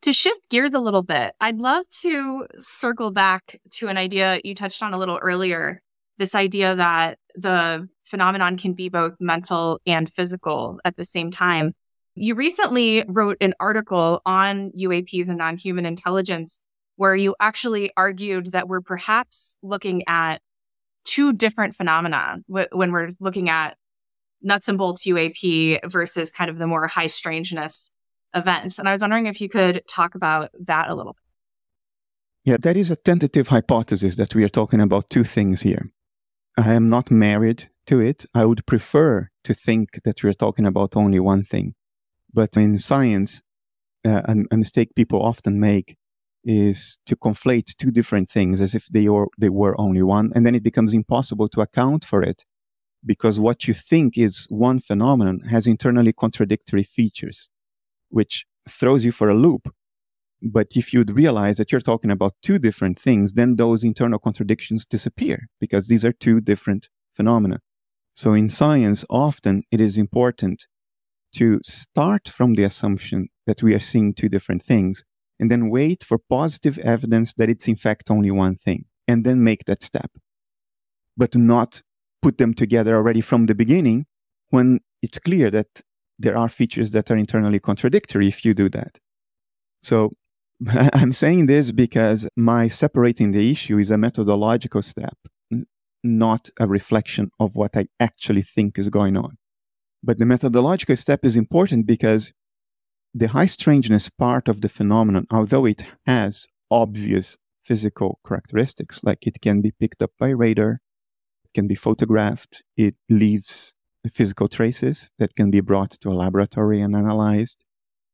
To shift gears a little bit, I'd love to circle back to an idea you touched on a little earlier, this idea that the phenomenon can be both mental and physical at the same time. You recently wrote an article on UAPs and non-human intelligence where you actually argued that we're perhaps looking at two different phenomena when we're looking at nuts and bolts UAP versus kind of the more high strangeness events. And I was wondering if you could talk about that a little bit. Yeah, that is a tentative hypothesis that we are talking about two things here. I am not married to it. I would prefer to think that we're talking about only one thing. But in science, a mistake people often make is to conflate two different things as if they were only one, and then it becomes impossible to account for it because what you think is one phenomenon has internally contradictory features, which throws you for a loop. But if you'd realize that you're talking about two different things, then those internal contradictions disappear because these are two different phenomena. So in science, often it is important to start from the assumption that we are seeing two different things and then wait for positive evidence that it's in fact only one thing and then make that step. But not put them together already from the beginning when it's clear that there are features that are internally contradictory if you do that. So I'm saying this because my separating the issue is a methodological step, not a reflection of what I actually think is going on. But the methodological step is important because the high strangeness part of the phenomenon, although it has obvious physical characteristics, like it can be picked up by radar, it can be photographed, it leaves physical traces that can be brought to a laboratory and analyzed.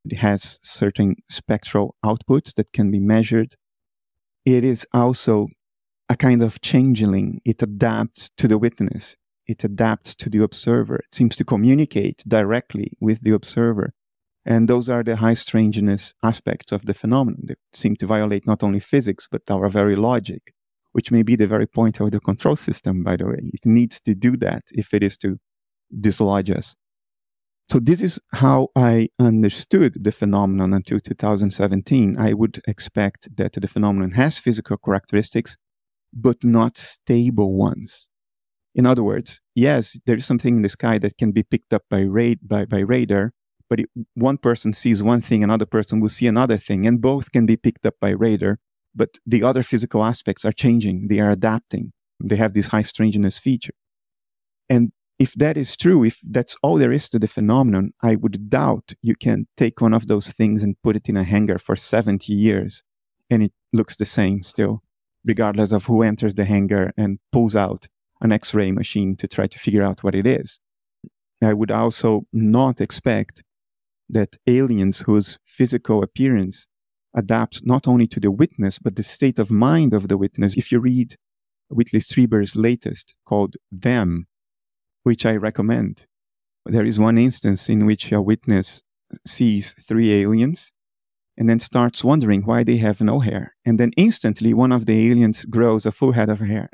It has certain spectral outputs that can be measured. It is also a kind of changeling. It adapts to the witness. It adapts to the observer. It seems to communicate directly with the observer. And those are the high strangeness aspects of the phenomenon that seem to violate not only physics, but our very logic, which may be the very point of the control system, by the way. It needs to do that if it is to dislodge us. So this is how I understood the phenomenon until 2017. I would expect that the phenomenon has physical characteristics, but not stable ones. In other words, yes, there is something in the sky that can be picked up by radar, But one person sees one thing, another person will see another thing, and both can be picked up by radar. But the other physical aspects are changing. They are adapting. They have this high strangeness feature. And if that is true, if that's all there is to the phenomenon, I would doubt you can take one of those things and put it in a hangar for 70 years, and it looks the same still, regardless of who enters the hangar and pulls out an X-ray machine to try to figure out what it is. I would also not expect that aliens whose physical appearance adapts not only to the witness, but the state of mind of the witness. If you read Whitley Strieber's latest called Them, which I recommend, there is one instance in which a witness sees 3 aliens and then starts wondering why they have no hair. And then instantly one of the aliens grows a full head of hair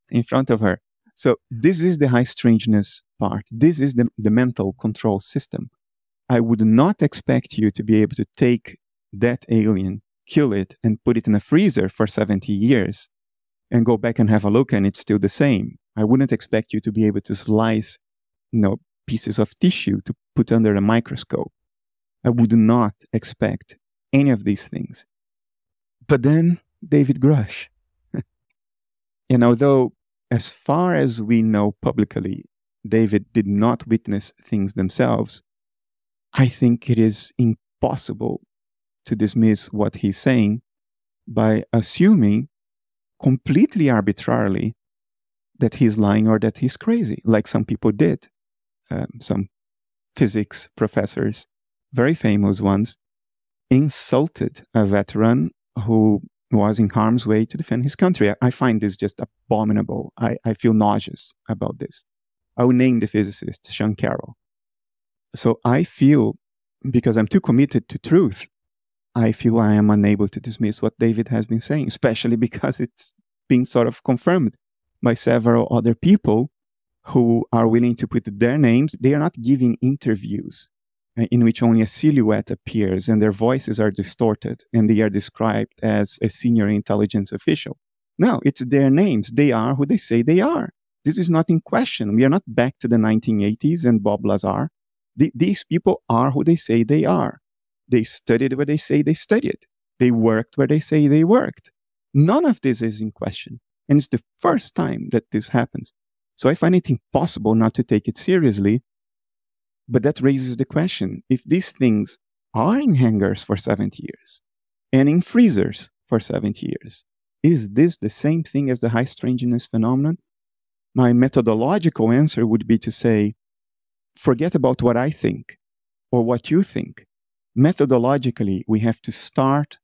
in front of her. So this is the high strangeness part. This is the mental control system. I would not expect you to be able to take that alien, kill it, and put it in a freezer for 70 years and go back and have a look and it's still the same. I wouldn't expect you to be able to slice, pieces of tissue to put under a microscope. I would not expect any of these things. But then David Grush. And although, as far as we know publicly, David did not witness things themselves, I think it is impossible to dismiss what he's saying by assuming completely arbitrarily that he's lying or that he's crazy, like some people did. Some physics professors, very famous ones, insulted a veteran who was in harm's way to defend his country. I find this just abominable. I feel nauseous about this. I will name the physicist, Sean Carroll. So I feel, because I'm too committed to truth, I feel I am unable to dismiss what David has been saying, especially because it's being sort of confirmed by several other people who are willing to put their names. They are not giving interviews in which only a silhouette appears and their voices are distorted and they are described as a senior intelligence official. No, it's their names. They are who they say they are. This is not in question. We are not back to the 1980s and Bob Lazar. These people are who they say they are. They studied where they say they studied. They worked where they say they worked. None of this is in question. And it's the first time that this happens. So I find it impossible not to take it seriously. But that raises the question, if these things are in hangars for 70 years and in freezers for 70 years, is this the same thing as the high strangeness phenomenon? My methodological answer would be to say, forget about what I think or what you think. Methodologically, we have to start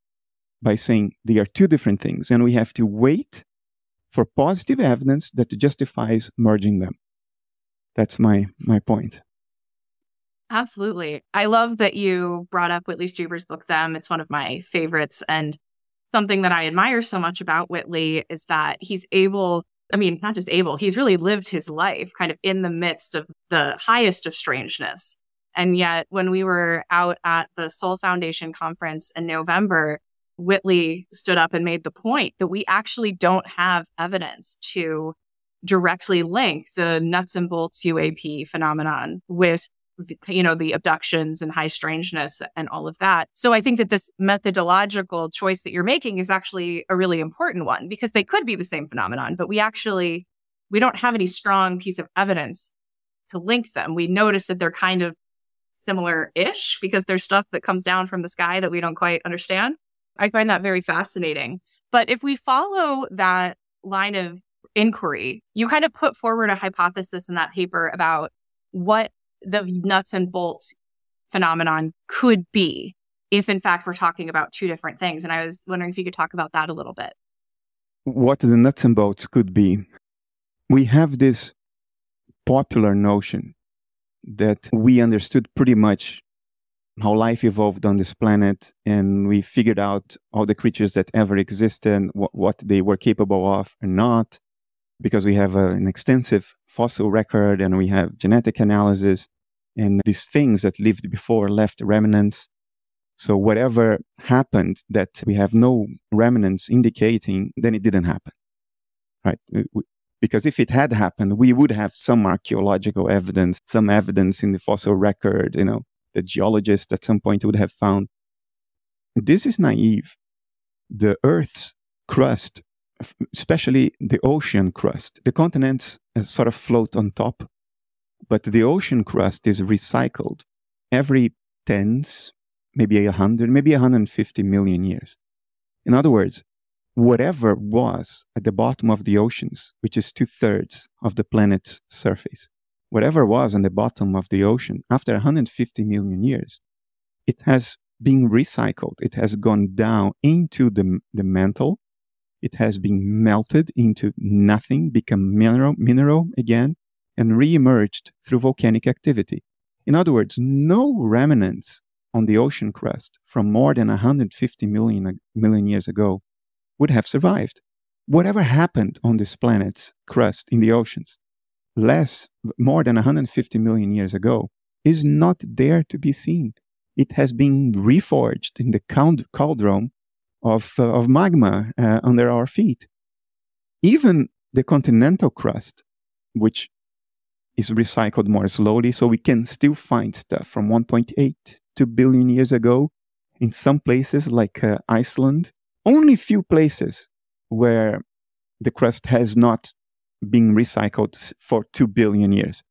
by saying they are two different things, and we have to wait for positive evidence that justifies merging them. That's my point. Absolutely. I love that you brought up Whitley Strieber's book, Them. It's one of my favorites. And something that I admire so much about Whitley is that he's able, not just able, he's really lived his life kind of in the midst of the highest of strangeness. And yet when we were out at the Soul Foundation conference in November, Whitley stood up and made the point that we actually don't have evidence to directly link the nuts and bolts UAP phenomenon with the abductions and high strangeness and all of that. So I think that this methodological choice that you're making is actually a really important one, because they could be the same phenomenon, but we don't have any strong piece of evidence to link them. We notice that they're kind of similar-ish because there's stuff that comes down from the sky that we don't quite understand. I find that very fascinating. But if we follow that line of inquiry, you kind of put forward a hypothesis in that paper about what the nuts and bolts phenomenon could be if, in fact, we're talking about two different things. And I was wondering if you could talk about that a little bit. What the nuts and bolts could be. We have this popular notion that we understood pretty much how life evolved on this planet, and we figured out all the creatures that ever existed, what they were capable of and not, because we have an extensive fossil record and we have genetic analysis, and these things that lived before left remnants. So whatever happened that we have no remnants indicating, then it didn't happen, right? Because if it had happened, we would have some archaeological evidence, some evidence in the fossil record, the geologists at some point would have found. This is naive. The Earth's crust, especially the ocean crust, the continents sort of float on top, but the ocean crust is recycled every tens, maybe 100, maybe 150 million years. In other words, whatever was at the bottom of the oceans, which is 2/3 of the planet's surface, whatever was on the bottom of the ocean, after 150 million years, it has been recycled. It has gone down into the mantle. It has been melted into nothing, become mineral again, and re-emerged through volcanic activity. In other words, no remnants on the ocean crust from more than 150 million years ago would have survived. Whatever happened on this planet's crust in the oceans more than 150 million years ago is not there to be seen. It has been reforged in the cauldron of magma under our feet. Even the continental crust, which is recycled more slowly, so we can still find stuff from 1.8 billion years ago in some places like Iceland. Only few places where the crust has not been recycled for 2 billion years.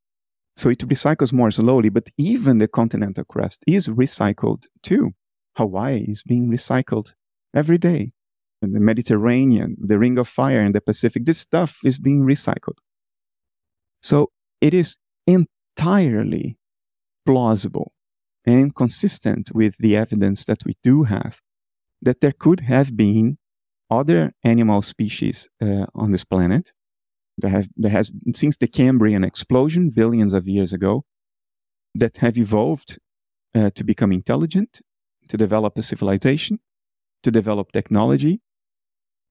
So it recycles more slowly, but even the continental crust is recycled too. Hawaii is being recycled every day. And the Mediterranean, the Ring of Fire in the Pacific, this stuff is being recycled. So it is entirely plausible and consistent with the evidence that we do have that there could have been other animal species on this planet. There has, since the Cambrian explosion billions of years ago, that have evolved to become intelligent, to develop a civilization, to develop technology,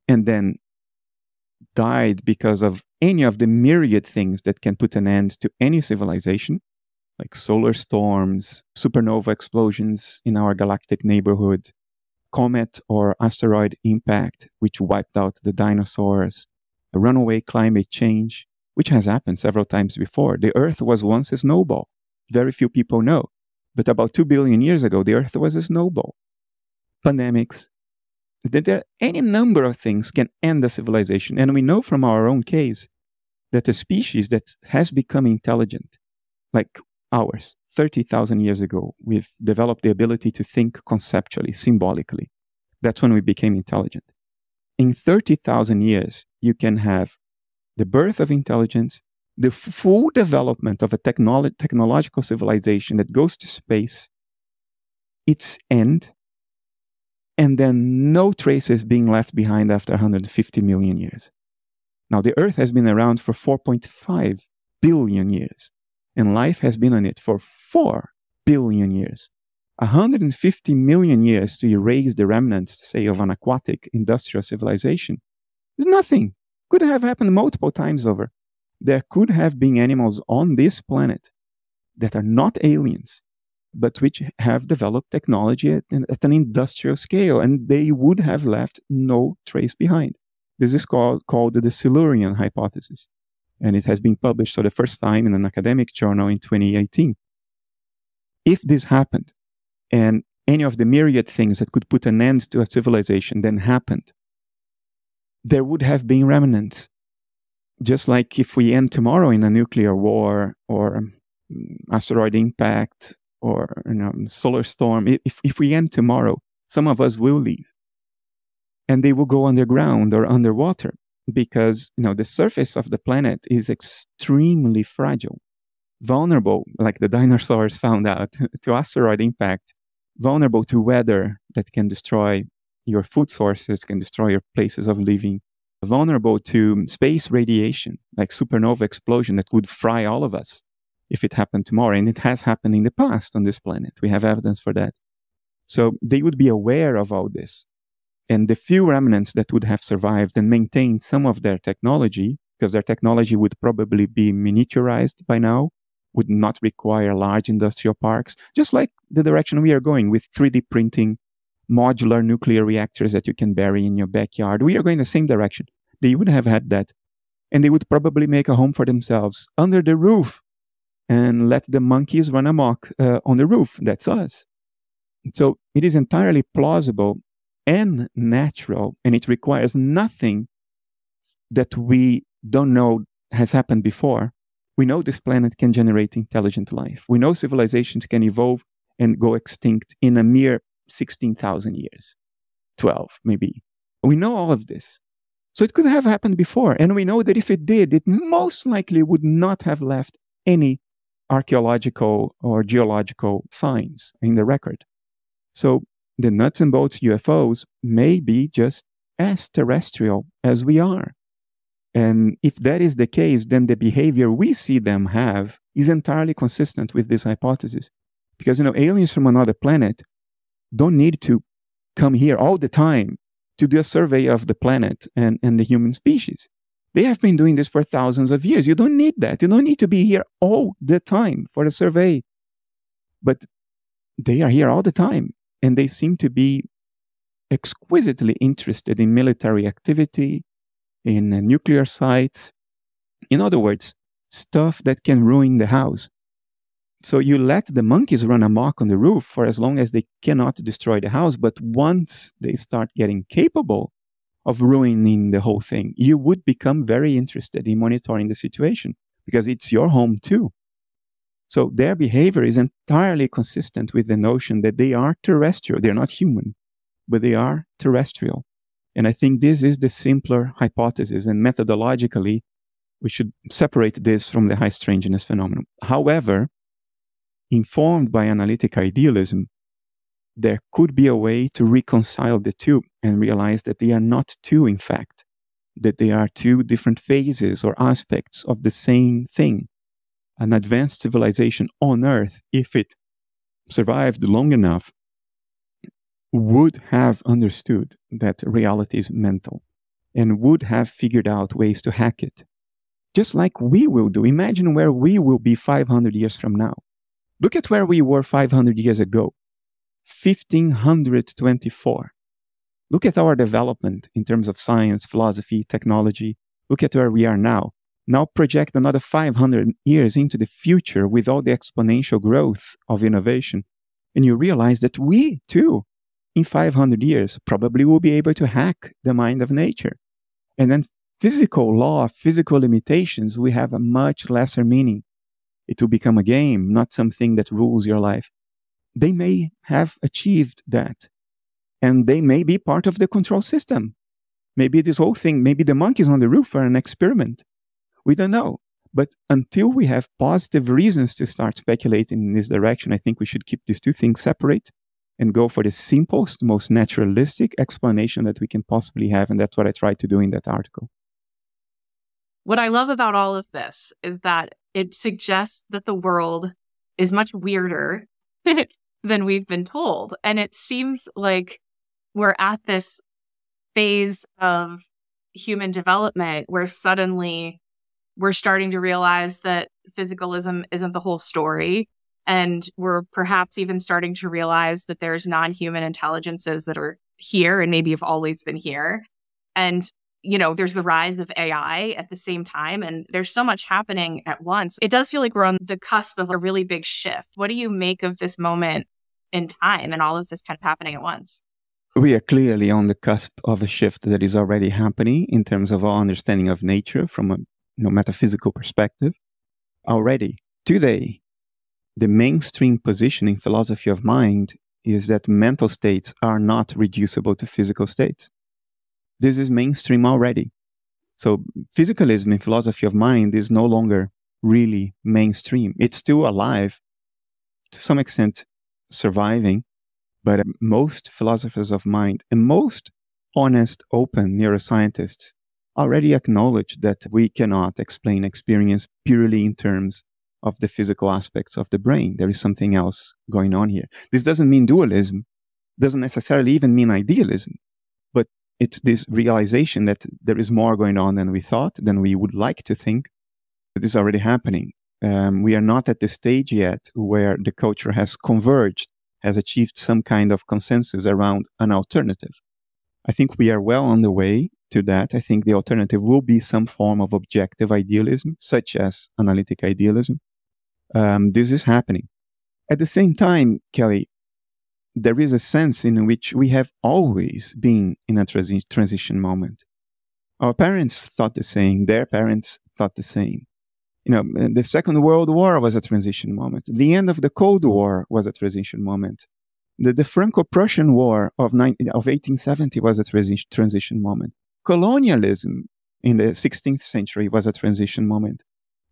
and then died because of any of the myriad things that can put an end to any civilization, like solar storms, supernova explosions in our galactic neighborhood, comet or asteroid impact, which wiped out the dinosaurs, a runaway climate change, which has happened several times before. The Earth was once a snowball. Very few people know. But about 2 billion years ago, the Earth was a snowball. Pandemics. There are any number of things can end a civilization. And we know from our own case that a species that has become intelligent, like ours, 30,000 years ago, we've developed the ability to think conceptually, symbolically. That's when we became intelligent. In 30,000 years, you can have the birth of intelligence, the full development of a technological civilization that goes to space, its end, and then no traces being left behind after 150 million years. Now, the Earth has been around for 4.5 billion years, and life has been on it for 4 billion years. 150 million years to erase the remnants, say, of an aquatic industrial civilization is nothing. Could have happened multiple times over. There could have been animals on this planet that are not aliens, but which have developed technology at an industrial scale, and they would have left no trace behind. This is called the Silurian hypothesis, and it has been published for the first time in an academic journal in 2018. If this happened, and any of the myriad things that could put an end to a civilization then happened, there would have been remnants. Just like if we end tomorrow in a nuclear war or asteroid impact or solar storm, if we end tomorrow, some of us will leave. And they will go underground or underwater because the surface of the planet is extremely fragile, vulnerable, like the dinosaurs found out, to asteroid impact, vulnerable to weather that can destroy your food sources, can destroy your places of living, vulnerable to space radiation, like supernova explosion that would fry all of us if it happened tomorrow. And it has happened in the past on this planet. We have evidence for that. So they would be aware of all this. And the few remnants that would have survived and maintained some of their technology, because their technology would probably be miniaturized by now, would not require large industrial parks, just like the direction we are going with 3D printing, modular nuclear reactors that you can bury in your backyard. We are going the same direction. They would have had that. And they would probably make a home for themselves under the roof and let the monkeys run amok on the roof. That's us. So it is entirely plausible and natural, and it requires nothing that we don't know has happened before. We know this planet can generate intelligent life. We know civilizations can evolve and go extinct in a mere 16,000 years, 12 maybe. We know all of this. So it could have happened before. And we know that if it did, it most likely would not have left any archaeological or geological signs in the record. So the nuts and bolts UFOs may be just as terrestrial as we are. And if that is the case, then the behavior we see them have is entirely consistent with this hypothesis. Because, aliens from another planet don't need to come here all the time to do a survey of the planet and the human species. They have been doing this for thousands of years. You don't need that. You don't need to be here all the time for a survey. But they are here all the time. And they seem to be exquisitely interested in military activity, in nuclear sites. In other words, stuff that can ruin the house. So you let the monkeys run amok on the roof for as long as they cannot destroy the house. But once they start getting capable of ruining the whole thing, you would become very interested in monitoring the situation because it's your home too. So their behavior is entirely consistent with the notion that they are terrestrial. They're not human, but they are terrestrial. And I think this is the simpler hypothesis. And methodologically, we should separate this from the high strangeness phenomenon. However, informed by analytic idealism, there could be a way to reconcile the two and realize that they are not two, in fact, that they are two different phases or aspects of the same thing. An advanced civilization on Earth, if it survived long enough, would have understood that reality is mental and would have figured out ways to hack it. Just like we will do. Imagine where we will be 500 years from now. Look at where we were 500 years ago, 1524. Look at our development in terms of science, philosophy, technology. Look at where we are now. Now project another 500 years into the future with all the exponential growth of innovation. And you realize that we, too, in 500 years, probably will be able to hack the mind of nature. And then physical law, physical limitations, we have a much lesser meaning. It will become a game, not something that rules your life. They may have achieved that. And they may be part of the control system. Maybe this whole thing, maybe the monkeys on the roof are an experiment. We don't know. But until we have positive reasons to start speculating in this direction, I think we should keep these two things separate and go for the simplest, most naturalistic explanation that we can possibly have. And that's what I tried to do in that article. What I love about all of this is that it suggests that the world is much weirder than we've been told. And it seems like we're at this phase of human development where suddenly we're starting to realize that physicalism isn't the whole story. And we're perhaps even starting to realize that there's non-human intelligences that are here and maybe have always been here. And there's the rise of AI at the same time, and there's so much happening at once. It does feel like we're on the cusp of a really big shift. What do you make of this moment in time and all of this kind of happening at once? We are clearly on the cusp of a shift that is already happening in terms of our understanding of nature from a metaphysical perspective. Already, today, the mainstream position in philosophy of mind is that mental states are not reducible to physical states. This is mainstream already. So physicalism in philosophy of mind is no longer really mainstream. It's still alive, to some extent surviving, but most philosophers of mind and most honest, open neuroscientists already acknowledge that we cannot explain experience purely in terms of the physical aspects of the brain. There is something else going on here. This doesn't mean dualism, doesn't necessarily even mean idealism. It's this realization that there is more going on than we thought, than we would like to think. It is already happening. We are not at the stage yet where the culture has converged, has achieved some kind of consensus around an alternative. I think we are well on the way to that. I think the alternative will be some form of objective idealism, such as analytic idealism. this is happening. At the same time, Kelly, there is a sense in which we have always been in a transition moment. Our parents thought the same. Their parents thought the same. The Second World War was a transition moment. The end of the Cold War was a transition moment. The Franco-Prussian War of 1870 was a transition moment. Colonialism in the 16th century was a transition moment.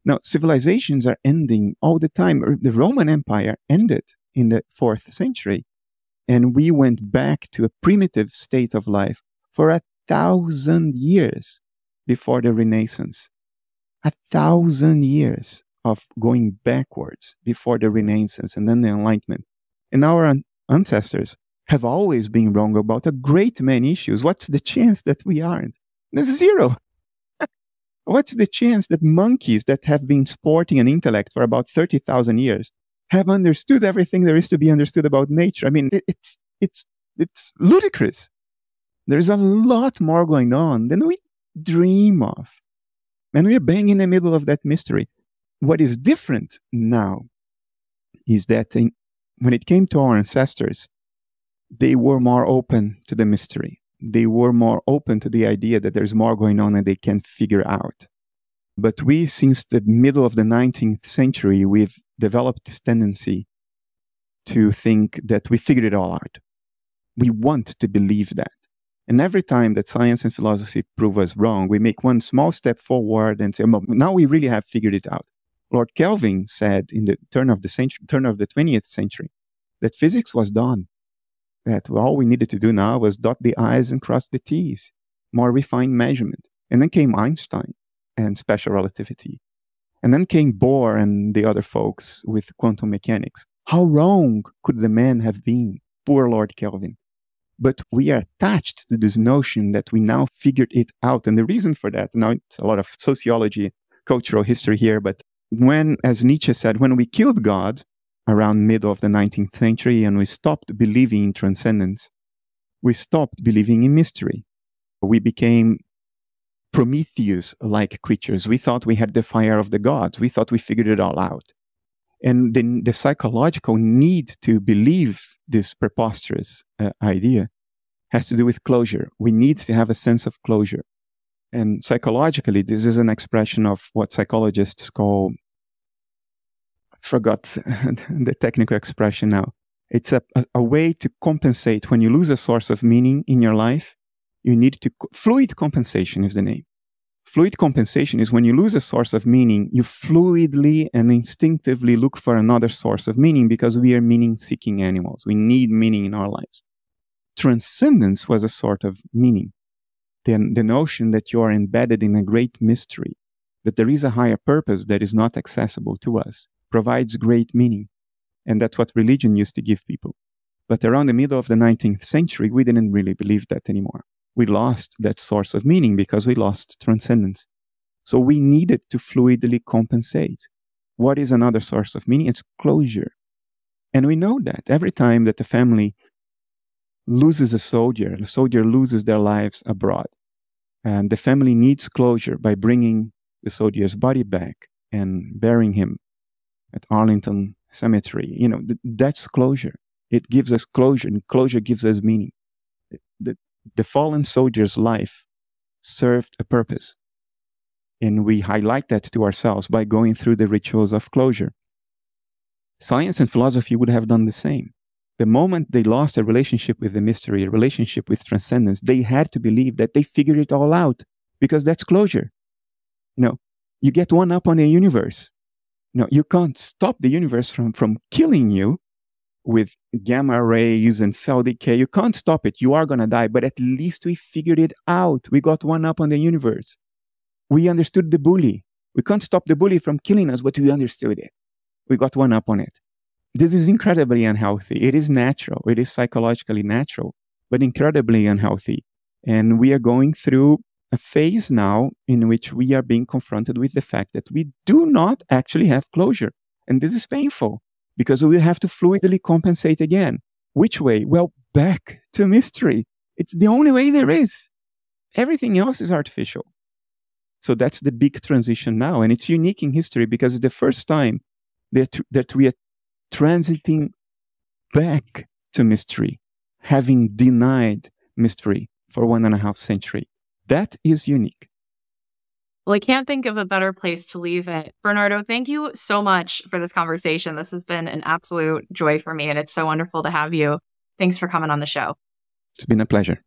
Now, civilizations are ending all the time. The Roman Empire ended in the 4th century, and we went back to a primitive state of life for 1,000 years before the Renaissance. 1,000 years of going backwards before the Renaissance and then the Enlightenment. And our ancestors have always been wrong about a great many issues. What's the chance that we aren't? There's zero. What's the chance that monkeys that have been sporting an intellect for about 30,000 years have understood everything there is to be understood about nature? I mean, it's ludicrous. There's a lot more going on than we dream of. And we're bang in the middle of that mystery. What is different now is that when it came to our ancestors, they were more open to the mystery. They were more open to the idea that there's more going on and they can figure out. But we, since the middle of the 19th century, we've developed this tendency to think that we figured it all out. We want to believe that. And every time that science and philosophy prove us wrong, we make one small step forward and say, now we really have figured it out. Lord Kelvin said in the turn of the 20th century that physics was done. That all we needed to do now was dot the I's and cross the T's, more refined measurement. And then came Einstein and special relativity. And then came Bohr and the other folks with quantum mechanics. How wrong could the man have been? Poor Lord Kelvin. But we are attached to this notion that we now figured it out. And the reason for that, now it's a lot of sociology, cultural history here, but when, as Nietzsche said, when we killed God around middle of the 19th century and we stopped believing in transcendence, we stopped believing in mystery. We became Prometheus-like creatures. We thought we had the fire of the gods. We thought we figured it all out. And then the psychological need to believe this preposterous idea has to do with closure. We need to have a sense of closure. And psychologically, this is an expression of what psychologists call, I forgot the technical expression now. It's a way to compensate. When you lose a source of meaning in your life, you need to, fluid compensation is the name. Fluid compensation is when you lose a source of meaning, you fluidly and instinctively look for another source of meaning because we are meaning-seeking animals. We need meaning in our lives. Transcendence was a sort of meaning. The notion that you are embedded in a great mystery, that there is a higher purpose that is not accessible to us, provides great meaning. And that's what religion used to give people. But around the middle of the 19th century, we didn't really believe that anymore. We lost that source of meaning because we lost transcendence. So we needed to fluidly compensate. What is another source of meaning? It's closure. And we know that every time that the family loses a soldier, the soldier loses their lives abroad. And the family needs closure by bringing the soldier's body back and burying him at Arlington Cemetery. That's closure. It gives us closure, and closure gives us meaning. The fallen soldier's life served a purpose. And we highlight that to ourselves by going through the rituals of closure. Science and philosophy would have done the same. The moment they lost a relationship with the mystery, a relationship with transcendence, they had to believe that they figured it all out because that's closure. You get one up on the universe. You can't stop the universe from killing you with gamma rays and cell decay. You can't stop it. You are going to die, but at least we figured it out. We got one up on the universe. We understood the bully. We can't stop the bully from killing us, but we understood it. We got one up on it. This is incredibly unhealthy. It is natural. It is psychologically natural, but incredibly unhealthy. And we are going through a phase now in which we are being confronted with the fact that we do not actually have closure. And this is painful because we have to fluidly compensate again. Which way? Well, back to mystery. It's the only way there is. Everything else is artificial. So that's the big transition now. And it's unique in history because it's the first time that we are transiting back to mystery, having denied mystery for 1.5 centuries. That is unique. Well, I can't think of a better place to leave it. Bernardo, thank you so much for this conversation. This has been an absolute joy for me, and it's so wonderful to have you. Thanks for coming on the show. It's been a pleasure.